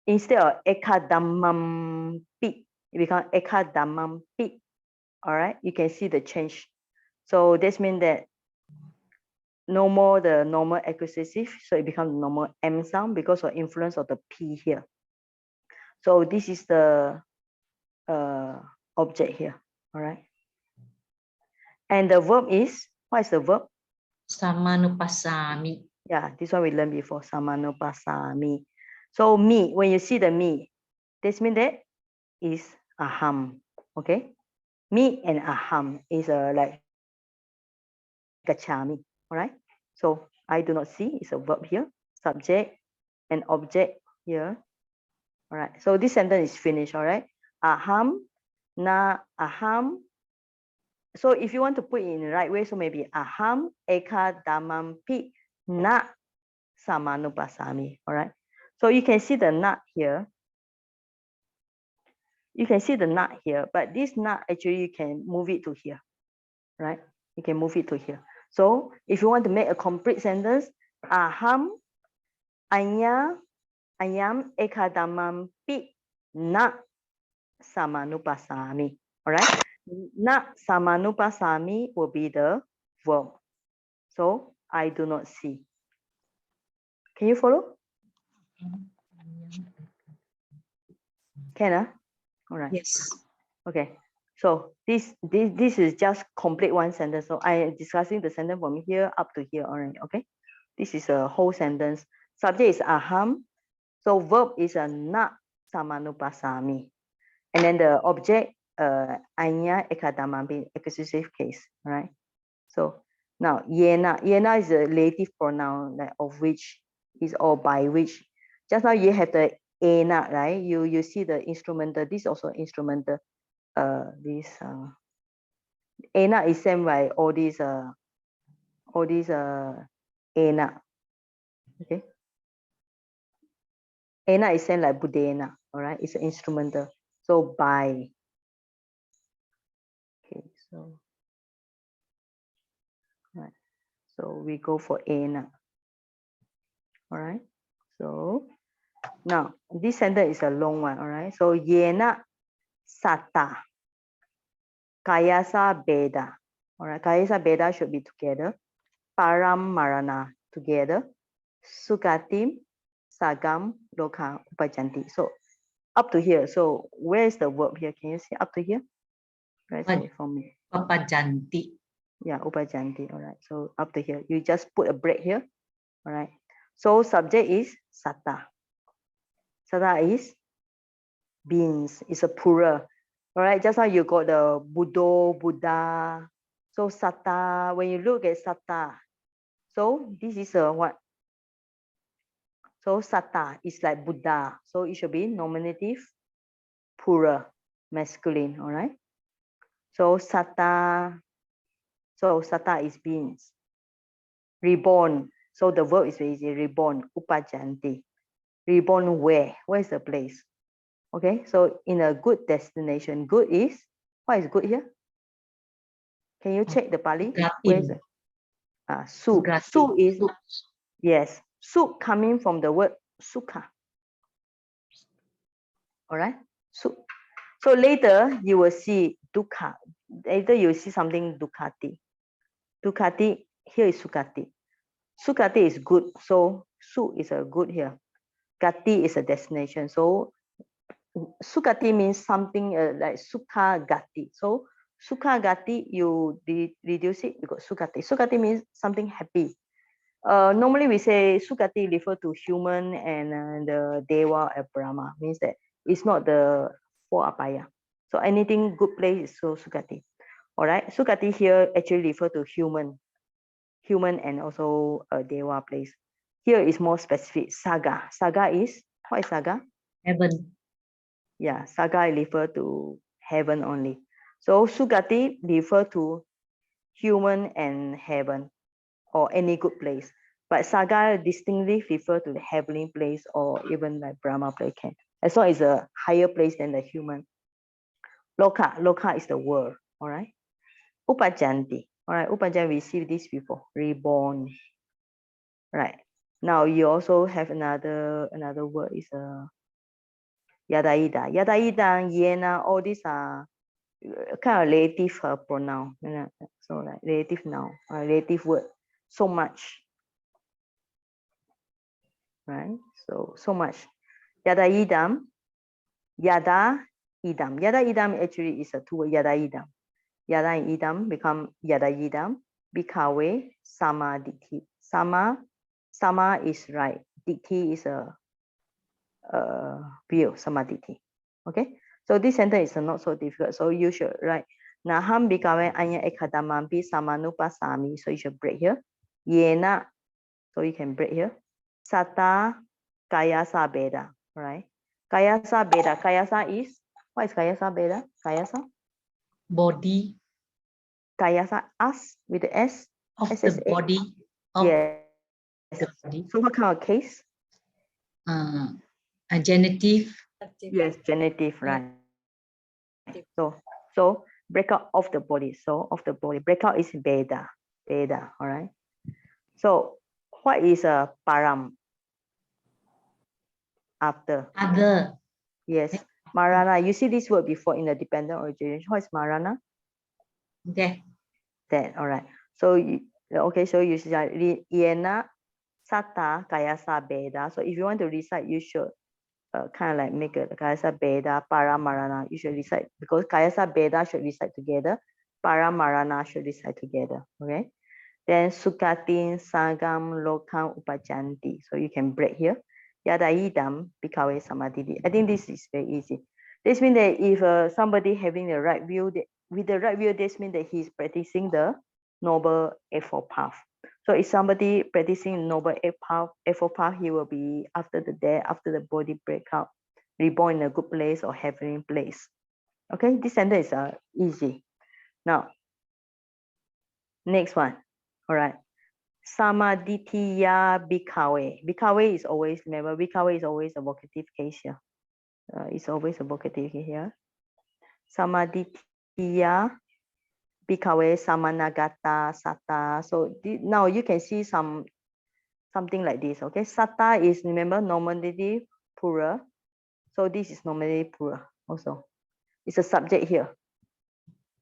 instead of ekadhammampi, it becomes ekadhammampi. All right, you can see the change. So this means that no more the normal accusative, so it becomes normal M sound because of influence of the P here. So this is the object here. All right. And the verb is, what is the verb? Samanupassāmi. Yeah, this one we learned before, samanupassāmi. So me, when you see the me, this means that is aññaṃ. Okay. Me and aññaṃ is like gacchami. All right. So I do not see, it's a verb here, subject and object here. All right. So this sentence is finished. All right. Aññaṃ, nāhaṃ. So if you want to put it in the right way, so maybe aññaṃ ekadhammampi na samanupassāmi. All right. So you can see the na here. You can see the na here, but this na actually you can move it to here. Right? You can move it to here. So if you want to make a complete sentence, aññaṃ ekadhammampi na samanupassāmi. All right. Na samanupassāmi will be the verb. So I do not see. Can you follow? Can? All right. Yes. Okay. So this is just complete one sentence. So I am discussing the sentence from here up to here. All right. Okay. This is a whole sentence. Subject is aññaṃ. So verb is a na samanupassāmi. And then the object aññaṃ ekadhammampi, accusative case. All right. So now yena. Yena is a relative pronoun, like of which is or by which. Just now you have the yena, right? You see the instrumental. This is also instrumental. This yena is same by all these yena. Okay. Yena is same like budena. All right. It's an instrumental. So by. Okay. So. Right. So we go for yena. All right. So now this sentence is a long one. All right. So yena sattā, kāyassa bhedā. All right. Kāyassa bhedā should be together. Paraṃ maraṇā together. Sugatiṃ, saggaṃ, lokaṃ, upapajjanti. So up to here. So where is the verb here? Can you see up to here? Right. So for me. Upapajjanti. Yeah, upapajjanti. All right. So up to here. You just put a break here. All right. So subject is sattā. Sattā is beings. It's a plural. All right. Just now you got the Buddha. So sattā. When you look at sattā, so this is a what? So sattā is like Buddha. So it should be nominative, plural, masculine. All right. So sattā. So sattā is beings. Reborn. So the verb is very easy. Reborn. Upapajjanti. Reborn where? Where is the place? Okay. So in a good destination. Good is, what is good here? Can you check the Pali? Where is it? Su. Su is, yes. Su coming from the word sukha. All right. So later you will see dukkha. Later you will see something dukkati. Dukkati, here is sugati. Sugati is good. So su is a good here. Gati is a destination. So sugati means something like sukha gati. So sukha gati, you reduce it, you got sugati. Sugati means something happy. Normally we say sugati refer to human and the deva and Brahma, means that it's not the four apaya. So anything good place is so sugati. All right. Sugati here actually refer to human and also a deva place. Here is more specific. Sagga. Sagga is, what is sagga? Heaven. Yeah, sagga refer to heaven only. So sugati refer to human and heaven or any good place. But sagga distinctly refer to the heavenly place or even like Brahma place can. As long as a higher place than the human. Loka is the world. All right. Upapajjanti. All right. Upapajjanti, we see this before. Reborn. Right. Now you also have another word is yathayidaṃ. Yathayidaṃ, yena, all these are kind of relative pronoun. So like relative noun, relative word. So much. Right. So much. Yathayidaṃ. Yada idam. Yathayidaṃ actually is a two word, yathayidaṃ. Yada and idam become yathayidaṃ. Bhikkhave samanupassāmi. Sama is right. Diṭṭhi is a view, samattā. Okay, so this sentence is not so difficult. So you should write Nāhaṃ bhikkhave aññaṃ ekadhammampi samanupassāmi. So you should break here. Yena. So you can break here. Sattā kāyassa bhedā. Right? Kāyassa bhedā. Kāyassa is, what is kāyassa bhedā? Kāyassa? Body Kāyassa, us with the S. of SSA. the body of Yes. the body. So what kind of case? A genitive. Yes, genitive, right? So breakup of the body. So of the body. Breakup is bhedā. Bhedā. All right. So what is a paraṃ? After. Other. Yes. Maraṇā. You see this word before in the dependent origination. What is maraṇā? That. That. All right. So okay. So you should read yena, sattā, kāyassa, bhedā. So if you want to recite, you should kind of like make a kāyassa, bhedā, paraṃ, maraṇā. You should recite because kāyassa, bhedā should recite together. Paraṃ, maraṇā should recite together. Okay. Then sugatiṃ, saggaṃ, lokaṃ, upapajjanti. So you can break here. Yathayidaṃ, bhikkhave sammādiṭṭhi. I think this is very easy. This means that if somebody having the right view, with the right view, this means that he's practicing the noble eightfold path. So if somebody practicing noble eightfold path, he will be after the death, after the body breakup, reborn in a good place or heavenly place. Okay, this sentence is easy. Now, next one. All right. Sammādiṭṭhiyā bhikkhave. Bhikkhave is always, remember, bhikkhave is always a vocative case here. It's always a vocative here. Sammādiṭṭhiyā bhikkhave samannāgatā sattā. So now you can see something like this. Okay, sattā is, remember, nominative plural. So this is nominative plural also. It's a subject here.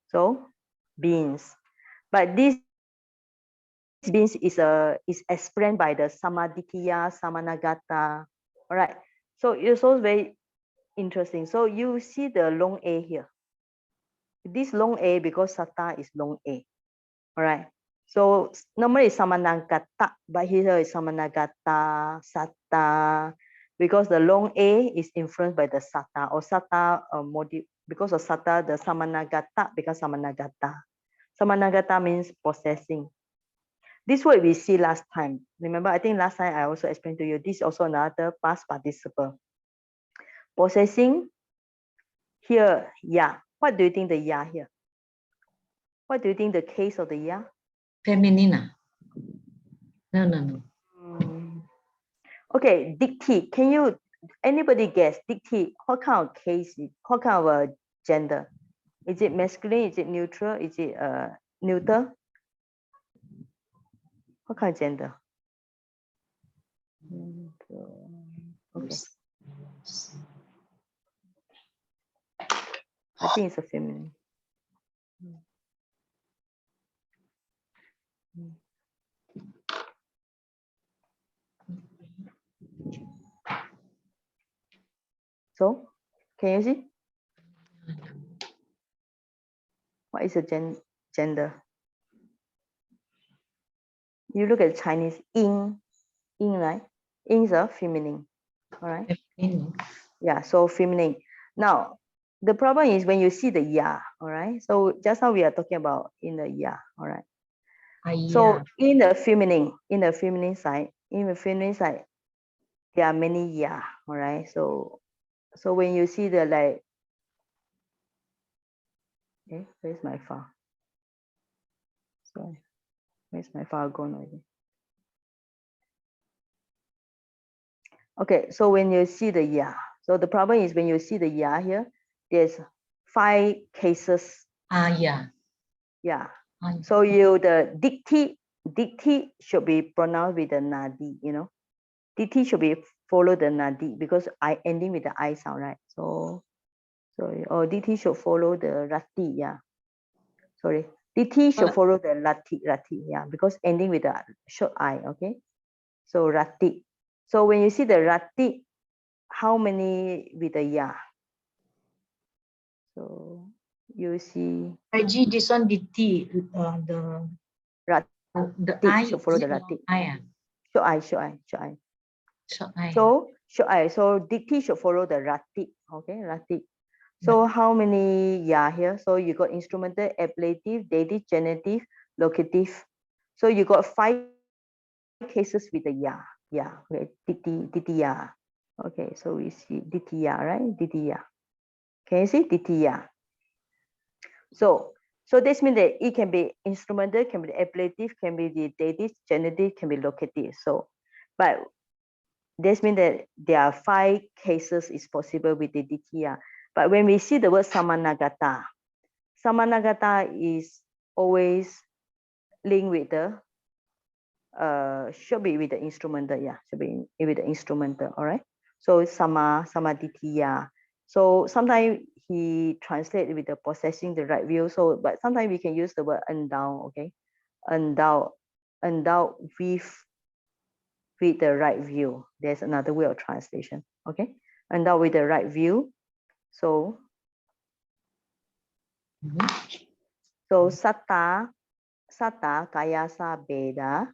So beings, but this beings is explained by the sammādiṭṭhiyā, samannāgatā. All right. So it's also very interesting. So you see the long A here. This long A because sattā is long A. All right. So normally it's sammānagatā, but here is sammānagatā, sattā, because the long A is influenced by the sattā or sattā because of sattā, the sammānagatā becomes sammānagatā. Sammānagatā means possessing. This word we see last time. Remember, I think last time I also explained to you, this is also another past participle. Possessing here, ya. What do you think the ya here? What do you think the case of the ya? Feminine. No. Okay, diṭṭhi. Can you, anybody guess? Diṭṭhi, what kind of case, what kind of gender? Is it masculine? Is it neutral? Is it neuter? What kind of gender? Okay. I think it's a feminine. So, can you see? What is a gender? You look at Chinese, yin, right? Yin is a feminine, all right? Feminine. Yeah, so feminine. Now, the problem is when you see the ya, all right? So just now we are talking about in the ya, all right? So in the feminine side, there are many ya, all right? So when you see the like, okay, where's my file? Sorry, where's my file gone already? Okay, so when you see the ya, so the problem is when you see the ya here, there's 5 cases. Yeah. Yeah. So the diṭṭhi should be pronounced with the nadi, you know. Diṭṭhi should be follow the nadi because I ending with the I sound, right? So sorry, or diṭṭhi should follow the rati, yeah. Sorry, diṭṭhi should follow the rati, yeah, because ending with the short I, okay. So rati. So when you see the rati, how many with the ya? So you see Saiji, this one ditti, rat the eye should follow is the it rati. eye, Should I, should I, should I? short eye. So should I? So ditti should follow the rati. Okay, rati. So how many ya here? So you got instrumental, ablative, dative, genitive, locative. So you got 5 cases with the ya. Yeah, okay, ditthiya. Okay, so we see ditthiya, right? Ditthiya. Can you see ditthiya? So this means that it can be instrumental, can be ablative, can be the dative, genitive, can be locative. So, but this means that there are 5 cases is possible with the ditthiya. But when we see the word samannāgatā, samannāgatā is always linked with the should be with the instrumental, yeah, should be with the instrumental, all right. So samattaṃ. So sometimes he translate with the possessing the right view. So, but sometimes we can use the word endowed, okay, endowed with the right view. There's another way of translation, okay, endowed with the right view. So, so sattā, kāyassa, bhedā.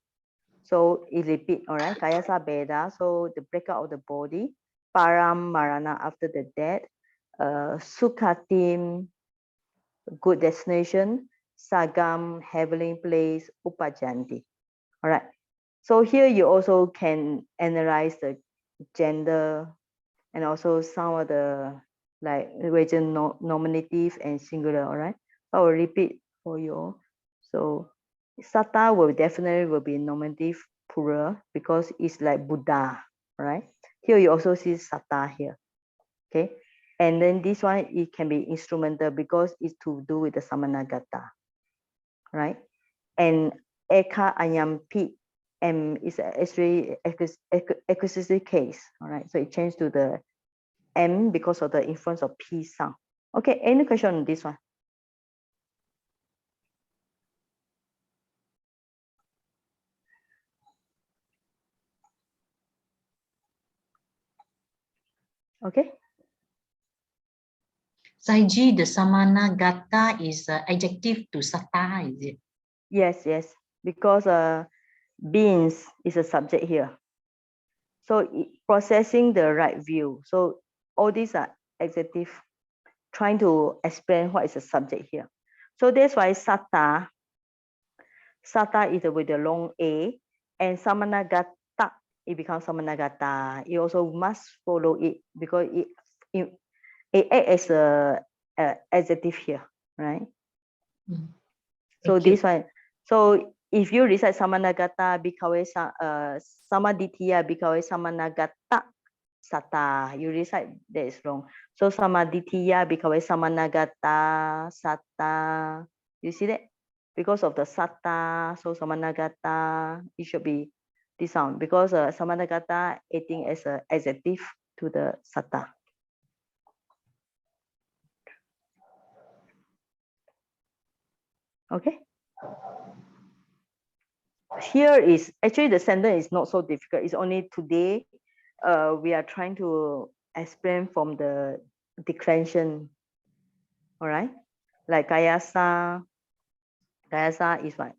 So it repeat, all right, kāyassa, bhedā. So the breakup of the body, paraṃ, maraṇā, after the death, sugatiṃ, good destination, saggaṃ, heavenly place, upapajjanti. All right. So here you also can analyze the gender and also some of the like region nominative and singular. All right. I will repeat for you. So sattā will definitely be nominative plural because it's like Buddha. Right. Here you also see sattā here. Okay. And then this one, it can be instrumental because it's to do with the samannāgatā, right? And aññaṃ is actually acquisitive case, all right? So it changed to the M because of the influence of P sound. Okay, any question on this one? Okay. Saiji, the samannāgatā is adjective to sattā, is it? Yes, yes, because beings is a subject here. So processing the right view. So all these are adjective trying to explain what is the subject here. So that's why sattā is with the long A, and samannāgatā, it becomes samannāgatā. You also must follow it because it acts as a adjective here, right? So this one. So if you recite samannāgatā, bhikkhave sammādiṭṭhiyā, bhikkhave sammānagatā sattā, you recite that is wrong. So sammādiṭṭhiyā, bhikkhave sammānagatā sattā. You see that? Because of the sattā, so samannāgatā, it should be this sound because samannāgatā acting as an adjective to the sattā. Okay. Here is actually the sentence is not so difficult. It's only today we are trying to explain from the declension. All right, like kāyassa. Kāyassa is what?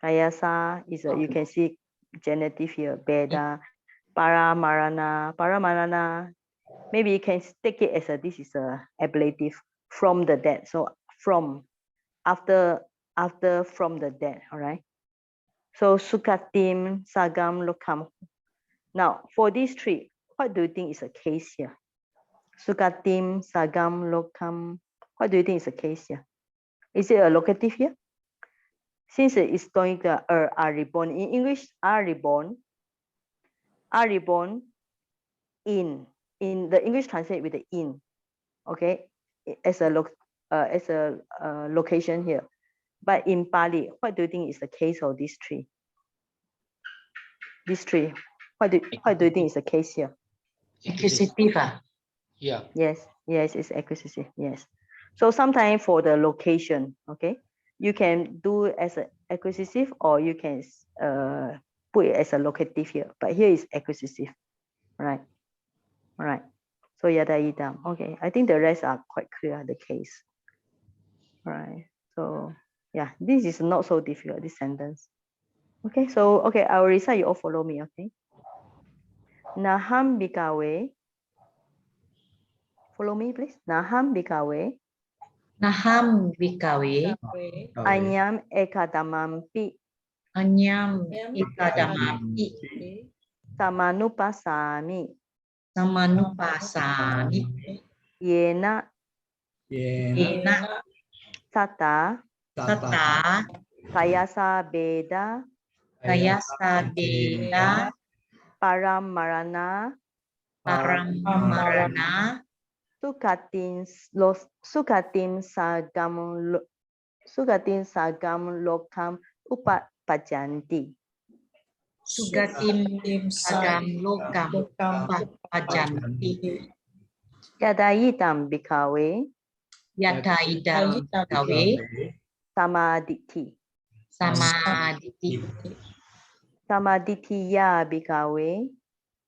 Kāyassa is you can see genitive here. Bhedā, paraṃ, maraṇā. Maybe you can take it as this is a ablative from the dead. So from after from the dead. All right. So sugatiṃ, saggaṃ, lokaṃ. Now for these 3, what do you think is a case here? Sugatiṃ, saggaṃ, lokaṃ. What do you think is a case here? Is it a locative here? Since it is going to are reborn in English, are reborn in the English translate with the in, okay, as a location here. But in Pali, what do you think is the case of these 3? These 3, what do you think is the case here? Acquisitive. Yeah. Yes, it's acquisitive. Yes. So sometimes for the location, okay, you can do as an acquisitive or you can put it as a locative here. But here is acquisitive, right? All right. So yathayidaṃ. Okay, I think the rest are quite clear, the case. All right. So yeah, this is not so difficult, this sentence. Okay, so okay, I will recite, you all follow me, okay? Nāhaṃ bhikkhave. Follow me, please. Nāhaṃ bhikkhave. Nāhaṃ bhikkhave. Aññaṃ ekadhammampi. Aññaṃ ekadhammampi. Samanupassāmi. Samanupassāmi. Yena. Yena. Sattā. Sattā. Kāyassa bhedā. Kāyassa bhedā. Paraṃ maraṇā. Maraṇā. Sugatiṃ saggaṃ lokaṃ upapajjanti. Sugatiṃ saggaṃ lokaṃ upapajjanti. Yathayidaṃ bhikkhave. Yathayidaṃ bhikkhave. Sammādiṭṭhi. Sammādiṭṭhi. Sammādiṭṭhiyā bhikkhave.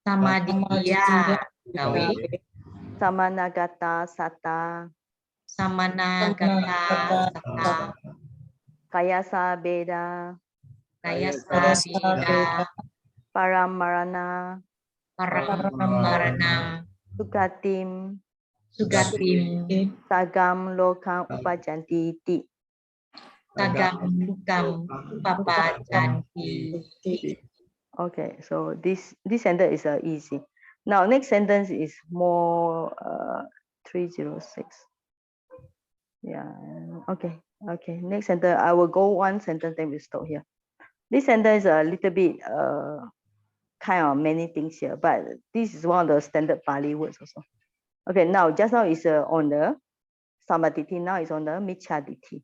Sammādiṭṭhiyā bhikkhave. Samannāgatā sattā. Samannāgatā sattā. Kāyassa bhedā. Kāyassa bhedā. Paraṃ Paraṃ. sugatiṃ. Saggaṃ. Lokaṃ upapajjanti. Saggaṃ upapajjanti. Okay, so this sentence is easy. Now next sentence is more 306. Yeah, okay. Next sentence, I will go one sentence, then we stop here. This sentence is a little bit kind of many things here, but this is one of the standard Pali words also. Okay, now just now is on the Sammādiṭṭhi, now it's on the Micchādiṭṭhi.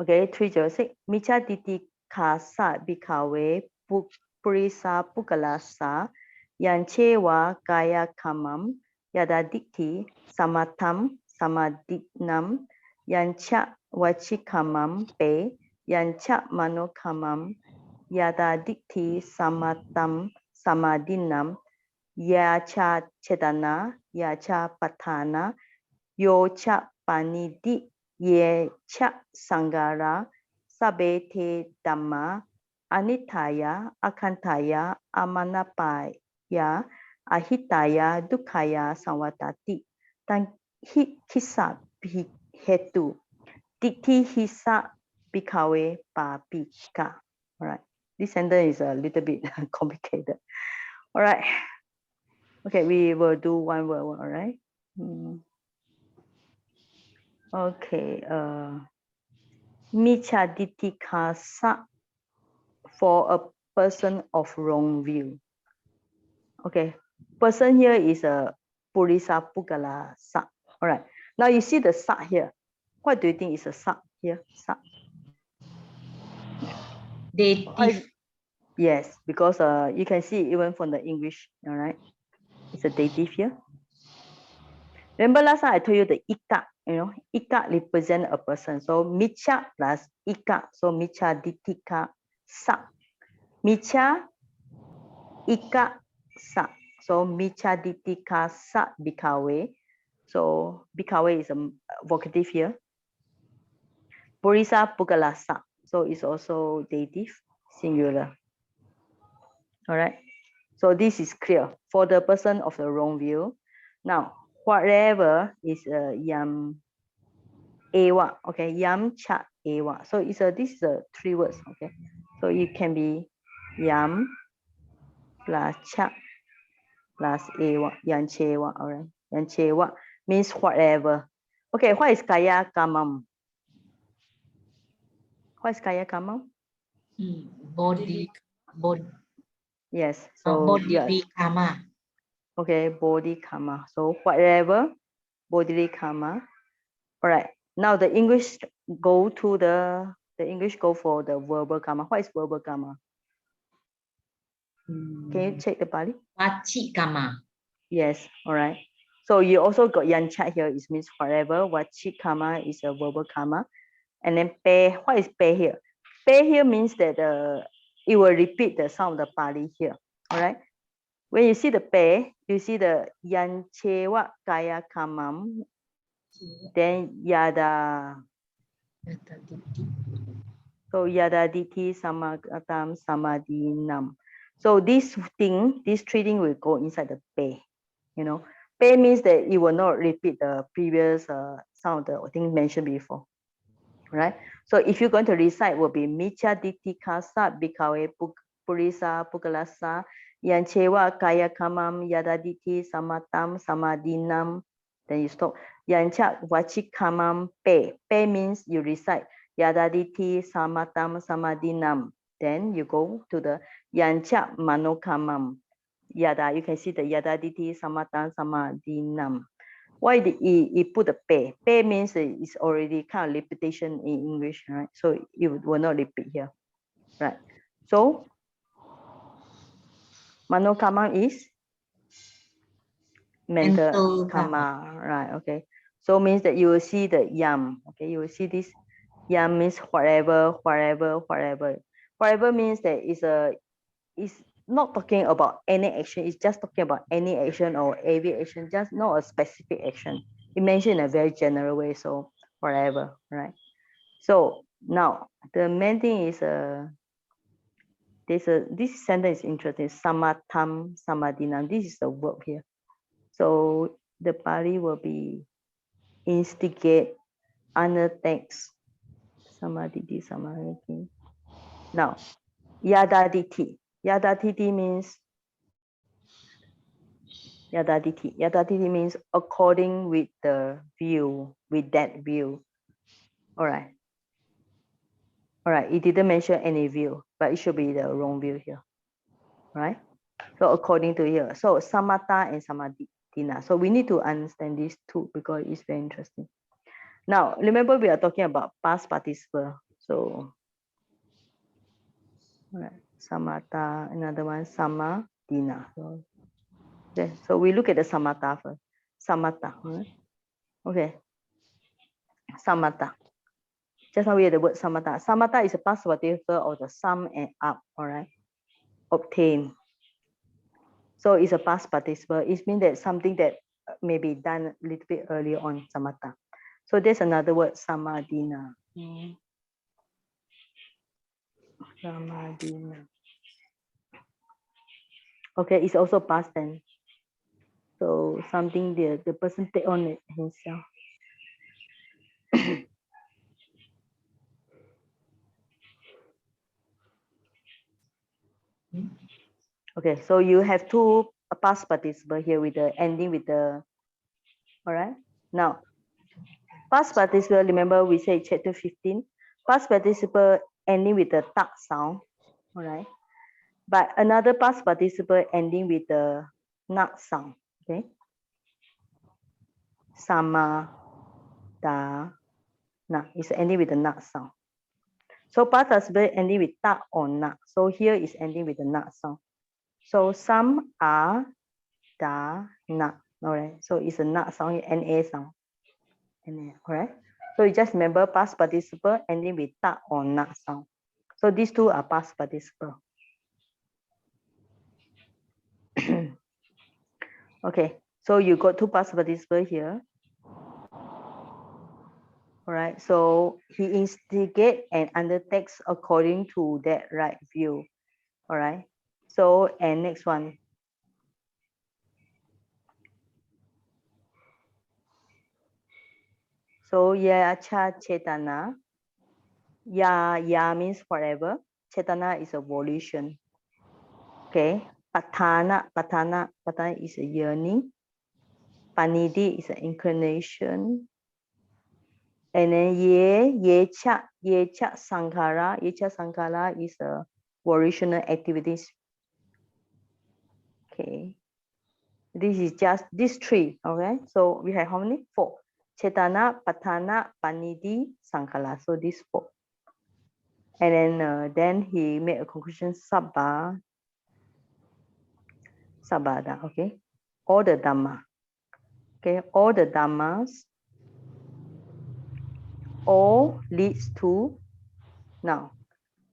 Okay, 306. Micchādiṭṭhikassa bhikkhave purisapuggalassa yañceva kāyakammaṃ yathādiṭṭhi samattaṃ samaddinam yañceva pe yañceva yathādiṭṭhi samattaṃ samaddinam yacchedana yacchapatthana yocha panidi yecha saṅgara sabete dhamma anittaya akantaya amanapaya ahitaya dukkaya samvatati tan hissa bhihetu diṭṭhi hissa bhikkhave papika. All right, this sentence is a little bit complicated. All right, okay, we will do one word. All right. Okay, Micchādiṭṭhikassa for a person of wrong view. Okay, person here is a purisapuggalassa. All right, now you see the sa here. What do you think is a sa here? Sa. Dative. Yes, because you can see even from the English. All right, it's a dative here. Remember last time I told you the ika, ika represent a person. So Miccha plus ika, so Micchādiṭṭhikassa. Miccha, ika, sa. So Micchādiṭṭhikassa bhikkhave. So bhikkhave is a vocative here. Purisapuggalassa. So it's also dative, singular. All right. So this is clear for the person of the wrong view. Now, whatever is yañceva, okay, yañceva. So it's this is a three words, okay. So it can be yañ plus cha plus eva, yañceva, all right. Yañceva means whatever. Okay, what is kāyakammaṃ? What is kāyakammaṃ? Body. Yes. So Bodhi karma. Okay, body karma. So whatever, bodily karma. All right. Now the English go to the English go for the verbal karma. What is verbal karma? Can you check the Pali? Vachi karma. Yes. All right. So you also got yañca here. It means whatever. Vachi karma is a verbal karma. And then pe. What is pe here? Pe here means that it will repeat the sound of the Pali here. All right. When you see the pe, you see the yañceva kāyakammaṃ, then Yathādiṭṭhi. so yathayidaṃ, samannāgatā, sammadhiṇaṃ. So this thing, these three things will go inside the pe. You know, pe means that it will not repeat the previous some of the things mentioned before, right? So if you're going to recite, will be Micchādiṭṭhikassa, bhikkhave, purisapuggalassa, yañceva, kāyakammaṃ, yathādiṭṭhi, samattaṃ, sammadhiṇaṃ. Then you stop. Yañceva pe. Pe means you recite yathādiṭṭhi, samattaṃ, sammadhiṇaṃ. Then you go to the yañceva. Yada, you can see the yathādiṭṭhi, samattaṃ, sammadhiṇaṃ. Why did he put the pe? Pe means it's already kind of repetition in English, right? So it will not repeat here, right? So manokammam is mental karma, right? Okay. So means that you will see the yam. Okay, you will see this yam means whatever. Whatever means that is not talking about any action. It's just talking about any action or every action, just not a specific action. It mentioned in a very general way. So whatever, right? So now the main thing is this sentence is interesting. Samattaṃ, sammadhiṇaṃ. This is the verb here. So the Pali will be instigate, undertakes, sammādiṭṭhi, sammādiṭṭhi. Now, yathādiṭṭhi. Yathādiṭṭhi means Yathādiṭṭhi means according with the view, with that view. All right. All right. It didn't mention any view, but it should be the wrong view here. Right. So according to here. So samattā and sammadhiṭṭhi. So we need to understand these two because it's very interesting. Now, remember we are talking about past participle. So, all right. Samattā, another one, sammadhiṭṭhi. So, okay, so we look at the samattā first. Samattā. Right? Okay. Samattā. Just now we had the word samattā. Samattā is a past participle of the sum and up. All right. Obtain. So it's a past participle. It means that something that may be done a little bit earlier on, samattā. So there's another word, sammadhiṭṭhi. Sammadhiṭṭhi. Okay, it's also past tense. So something the person take on it himself. Okay, so you have two past participle here with the ending with the, all right. Now, past participle, remember we say chapter 15, past participle ending with the tak sound, all right. But another past participle ending with the nak sound, okay. Samattaṃ is ending with the nak sound. So past participle ending with tak or nak. So here is ending with the nak sound. So samādana, all right. So it's a nak sound, na sound, na, all right. So you just remember past participle ending with tak or nak sound. So these two are past participle. Okay, so you got two past participle here. All right, so he instigate and undertakes according to that right view. All right, so and next one. So yacha cetana. Ya means forever. Cetana is a volition. Okay. Patana is a yearning. Panidhi is an inclination. And then yecha sankhara is a volitional activities. Okay. This is just these three. Okay. So we have how many? 4. Cetana, patana, panidhi, sankhara. So these 4. And then he made a conclusion, sabbada, okay, all the dhamma, okay, all the dhammas, all leads to, now,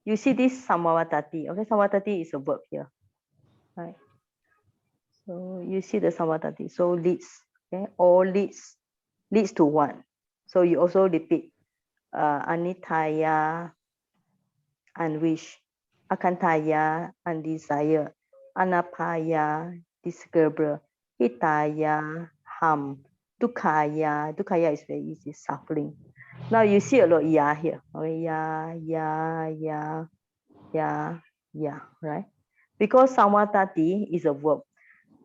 you see this samattaṃ, okay, samattaṃ is a verb here, right? So you see the samattaṃ. So leads, okay, all leads to one. So you also repeat anitaya, unwish, akantaya, undesire, anapaya, discover, hitaya, harm, dukkaya is very easy, suffering. Now you see a lot ya here. Okay, ya, right? Because samattaṃ is a verb.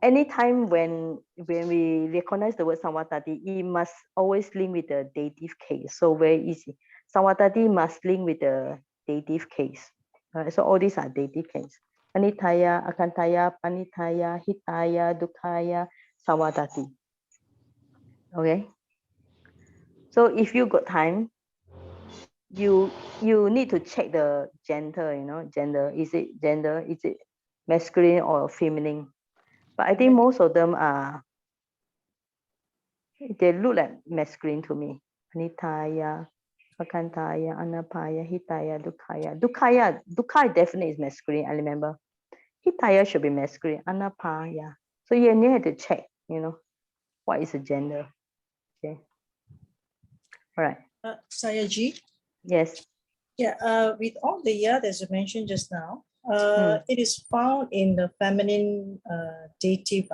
Anytime when we recognize the word samattaṃ, it must always link with the dative case. So very easy. Samattaṃ must link with the dative case. Right? So all these are dative case. Anitaya, akantaya, panitaya, hitaya, dukkaya, samattaṃ. Okay. So if you got time, you need to check the gender. Gender. Is it masculine or feminine? But I think most of them they look like masculine to me. Anitaya, akantaya, anapaya, hitaya, dukkaya. Dukkaya definitely is masculine, I remember. Hitaya should be masculine, anapaya. So you need to check, what is the gender. Okay. All right. Sayaji, Yes. yeah, with all the ya that you mentioned just now, it is found in the feminine dative.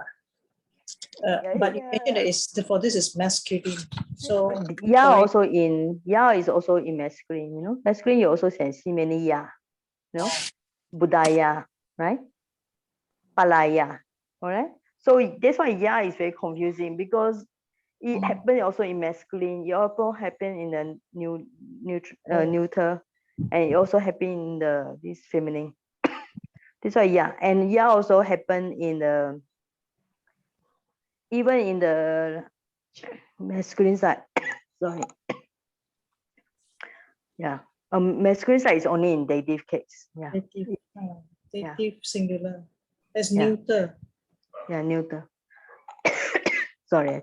But you mentioned that for this is masculine. So Ya is also in masculine, Masculine you also can see many ya, Buddhaya, right? Palaya, all right? So that's why ya is very confusing because it happened also in masculine. It also happened in the neuter, and it also happened in this feminine. This why ya, and ya also happened in the even in the masculine side. Sorry. Yeah. Masculine side is only in dative case. Yeah. Dative singular. As neuter. Yeah, neuter. Sorry,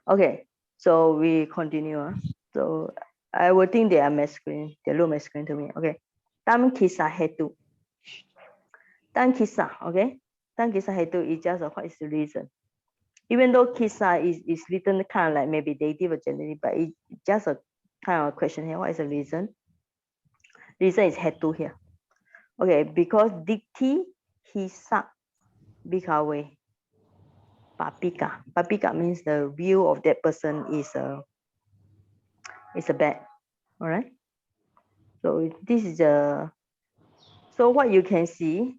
Okay, so we continue. So I would think they are masculine. They look masculine to me. Okay. Tam kisa hetu. Tam kisa, okay? Tam kisa hetu is just what is the reason? Even though kisa is written kind of like maybe dative or genitive, but it's just a kind of question here. What is the reason? Reason is hetu here. Okay, because dikti hisa bhikkhave papika. Papika means the view of that person is a bad. All right. So this is so what you can see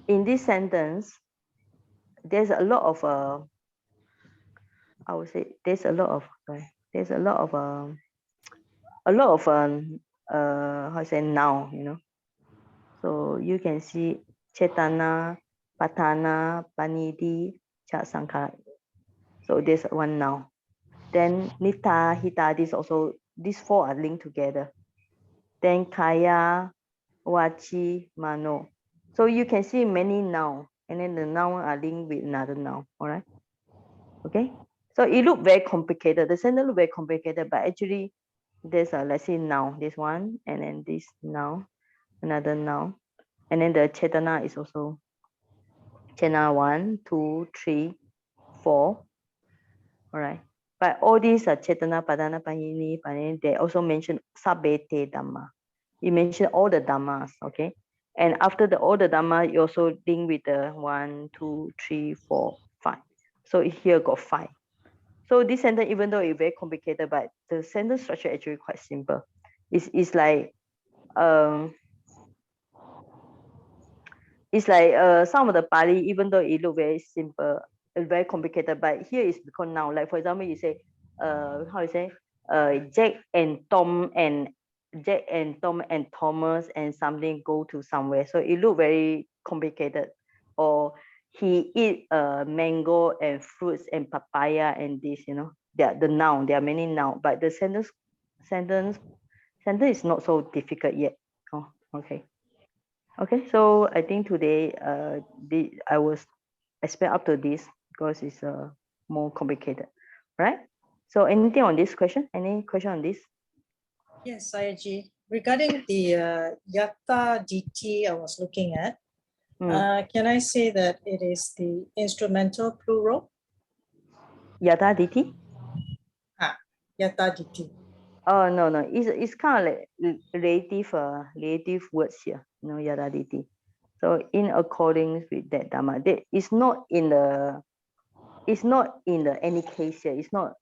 in this sentence, there's a lot of I would say there's a lot of how to say noun, So you can see cetana, patana, panidi, sankhara. So there's one noun. Then nita, hita, these four are linked together. Then kaya, wachi, mano. So you can see many noun, and then the noun are linked with another noun. All right. Okay. So it look very complicated. The sentence look very complicated, but actually there's let's say noun. This one, and then this noun, another noun, and then the cetana is also cetana 1, 2, 3, 4. All right. But all these are cetana, padana, panini, they also mention sabete dhamma. You mention all the dhammas, okay? And after all the dhamma, you also link with the 1, 2, 3, 4, 5. So here got 5. So this sentence, even though it's very complicated, but the sentence structure actually quite simple. It's like some of the Pali, even though it look very simple, very complicated, but here is because now, like for example, you say how you say Jack and Tom and Thomas and something go to somewhere. So it look very complicated. Or he eat mango and fruits and papaya and this, the noun. There are many noun, but the sentence is not so difficult yet. Oh, okay. Okay, so I think today I will expect up to this because it's more complicated, right? So anything on this question? Any question on this? Yes, Sayaji. Regarding the yathayidaṃ I was looking at, Can I say that it is the instrumental plural? Yathādiṭṭhi? Yathādiṭṭhi. Oh, no. It's kind of like relative words here, yathādiṭṭhi. So in accordance with that dhamma, it's not in the any case here. It's not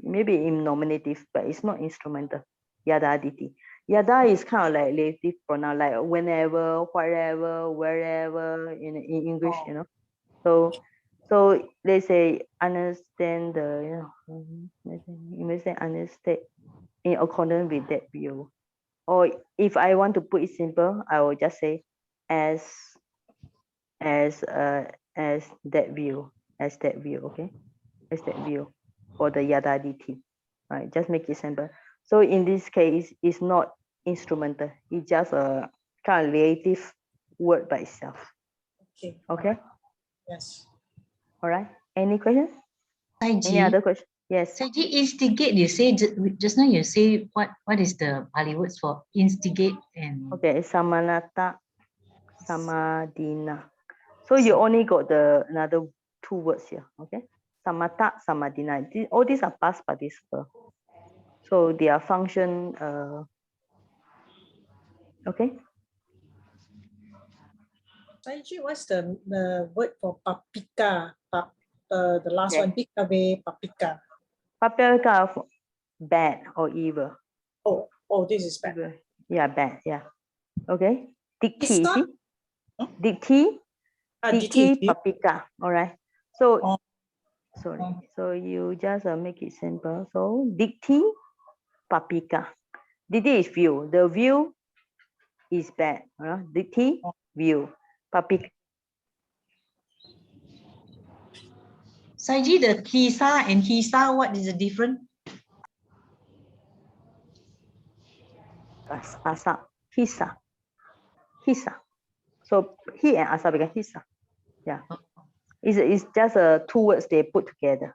maybe in nominative, but it's not instrumental. Yathādiṭṭhi. Yada is kind of like relative pronoun, like whenever, wherever, wherever in English, So let's say understand the, you may say understand in accordance with that view. Or if I want to put it simple, I will just say as that view, okay? As that view for the yathādiṭṭhi, right? Just make it simple. So in this case, it's not instrumental. It's just a kind of relative word by itself. Okay. Okay. Yes. All right. Any questions? Saiji, Any other question? Yes. Saiji, instigate, you say, just now you say what is the Pali words for instigate and... Okay, samannāgatā, samādina. So you only got another two words here, okay? Samattaṃ, samādina. All these are past participle. So their function, okay? Saiji, what's the word for papika? The last one, bhikkhave, papika. Papika, bad or evil. Oh, this is bad. Evil. Yeah, bad, yeah. Okay. Diṭṭhi, Kissa? see? Diṭṭhi, Diṭṭhi. papika, all right? So, Oh. sorry. So you just make it simple. So, diṭṭhi, papika. Diṭṭhi is view. The view is bad. Diṭṭhi, view. Papika. Saiji, the kisa and hisa, what is the difference? Asa, hisa. So he and asa become hisa. Yeah. It's just two words they put together.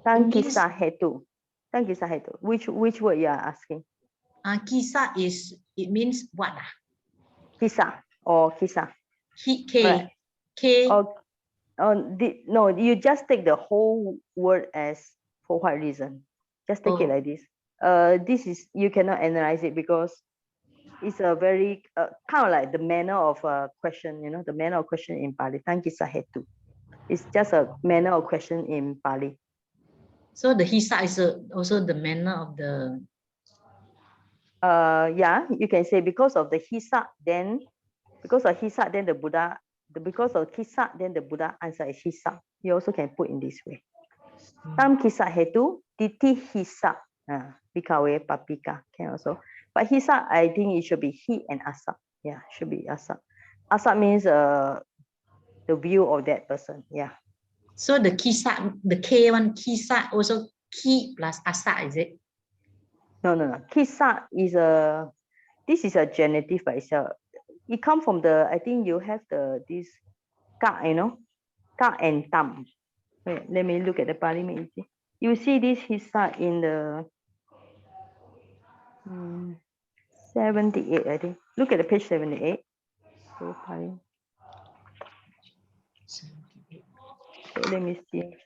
Tankisa hetu. Tankisa hetu. Which word you are asking? Kisa it means what? Kisa or kisa. K. No, you just take the whole word as for what reason. Just take it like this. This is, you cannot analyze it because it's a very kind of like the manner of a question, the manner of question in Pali. Tankisa hetu. It's just a manner of question in Pali. So the hisa is also the manner of the... Yeah, you can say because of the hisa, then the Buddha, because of kisa, then the Buddha answer is hisa. You also can put in this way. Tam kisa hetu, diṭṭhi hisa. Bhikkhave, papika can also. But hisa, I think it should be he and asa. Yeah, should be asa. Asa means the view of that person. Yeah. So the kisa, the K one, kisa also ki plus asa, is it? No. Kisa is this is a genitive by itself. It comes from I think you have this ka, ka and tam. Wait, let me look at the Pali. You see this hisa in the 78, I think. Look at the page 78. So Pali. So let me see.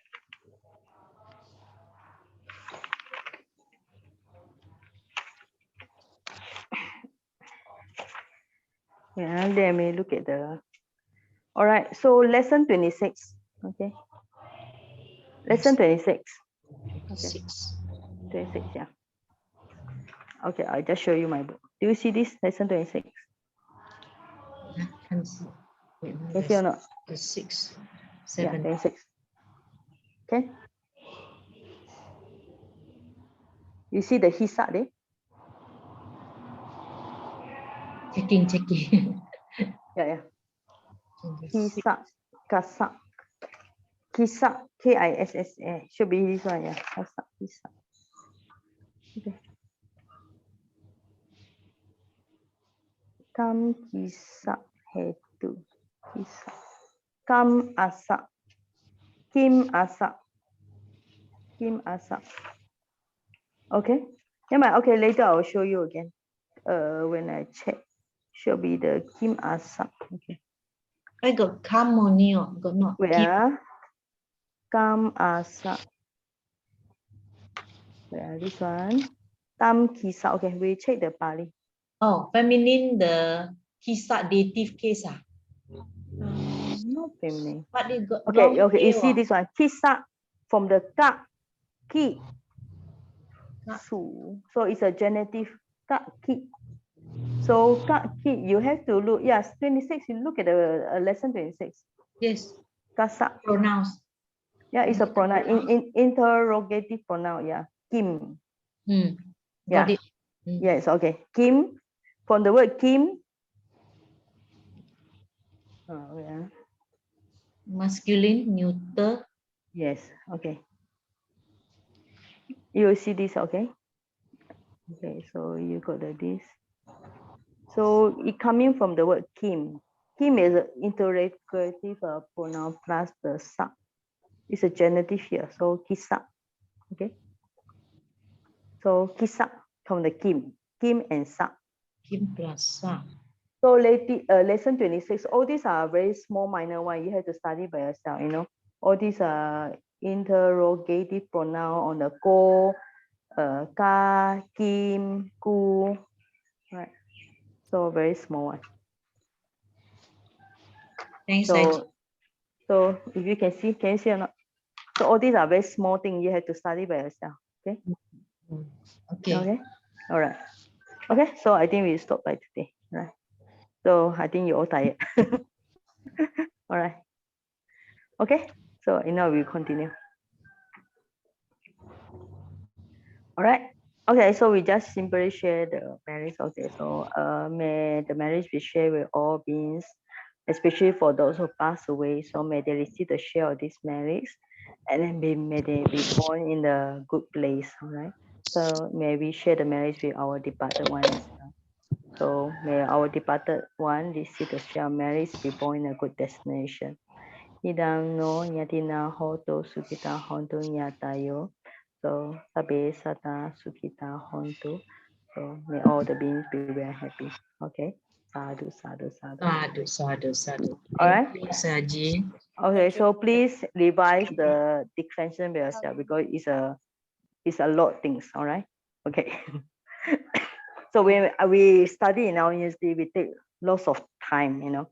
Yeah, let me look at all right, so lesson 26. Okay. Lesson 26. Okay. 26, yeah. Okay, I'll just show you my book. Do you see this? Lesson 26. I can't see. Wait, Can you see or not? The 6, 7. Yeah, 26. Okay. You see the hisa there? Checking. Yeah. Hisa, kassa. Kissa, Kissa. Should be this one, yeah. Kissa. Okay. Kam kissa hetu. Kissa. Kam asa. Kim asa. Kim asa. Okay. Yeah, okay, later I will show you again. When I check should be the kim asa. Okay. I got come only, got not keep. Where? Kam asa. Where this one? Tam kisa. Okay, we check the Pali. Oh, feminine, the kisa dative case. Not feminine. But it got Okay, long okay. You tail, see this one? Kisa from the ka, ki, Ka. su. So it's a genitive ka, ki. So ka, ki, you have to look. Yes, 26. You look at the lesson 26. Yes, Kasa. pronouns. Yeah, it's a pronoun. In interrogative pronoun. Yeah, kim. Hmm. Yeah. Got it. Hmm. Yes. Okay. Kim. From the word kim. Oh, yeah. Masculine, neuter. Yes. Okay. You see this, okay? Okay, so you got this. So it coming from the word kim. Kim is an interrogative pronoun plus the sa. It's a genitive here. So kisa. Okay. So kisa from the kim. Kim and sa. Kim plus sa. So lesson 26, all these are very small minor one. You have to study by yourself, you know. All these are interrogative pronoun on the go, ka, kim, ku, right? So very small one. Thanks, Saji. So if you can you see or not? So all these are very small things you have to study by yourself. Okay. Okay. Okay. All right. Okay. So I think we stop by today. Right. So I think you're all tired. All right. Okay. So now we continue. All right. Okay. So we just simply share the marriage. Okay. So may the marriage be shared with all beings, especially for those who pass away. So may they receive the share of this marriage, and then may they be born in the good place. All right. So may we share the marriage with our departed one as well. So may our departed one receive the share of marriage, be born in a good destination. Idam no nyatina hoto sukita hontu nyatayo. So sabe sata sukita hontu. So may all the beings be very happy. Okay. Sadhu, sadhu, sadhu. Sadhu, sadhu, sadhu. All right. Thank you, Saji. Okay, so please revise the declension by yourself because it's a lot of things. All right. Okay. So when we study in our university, we take lots of time, you know.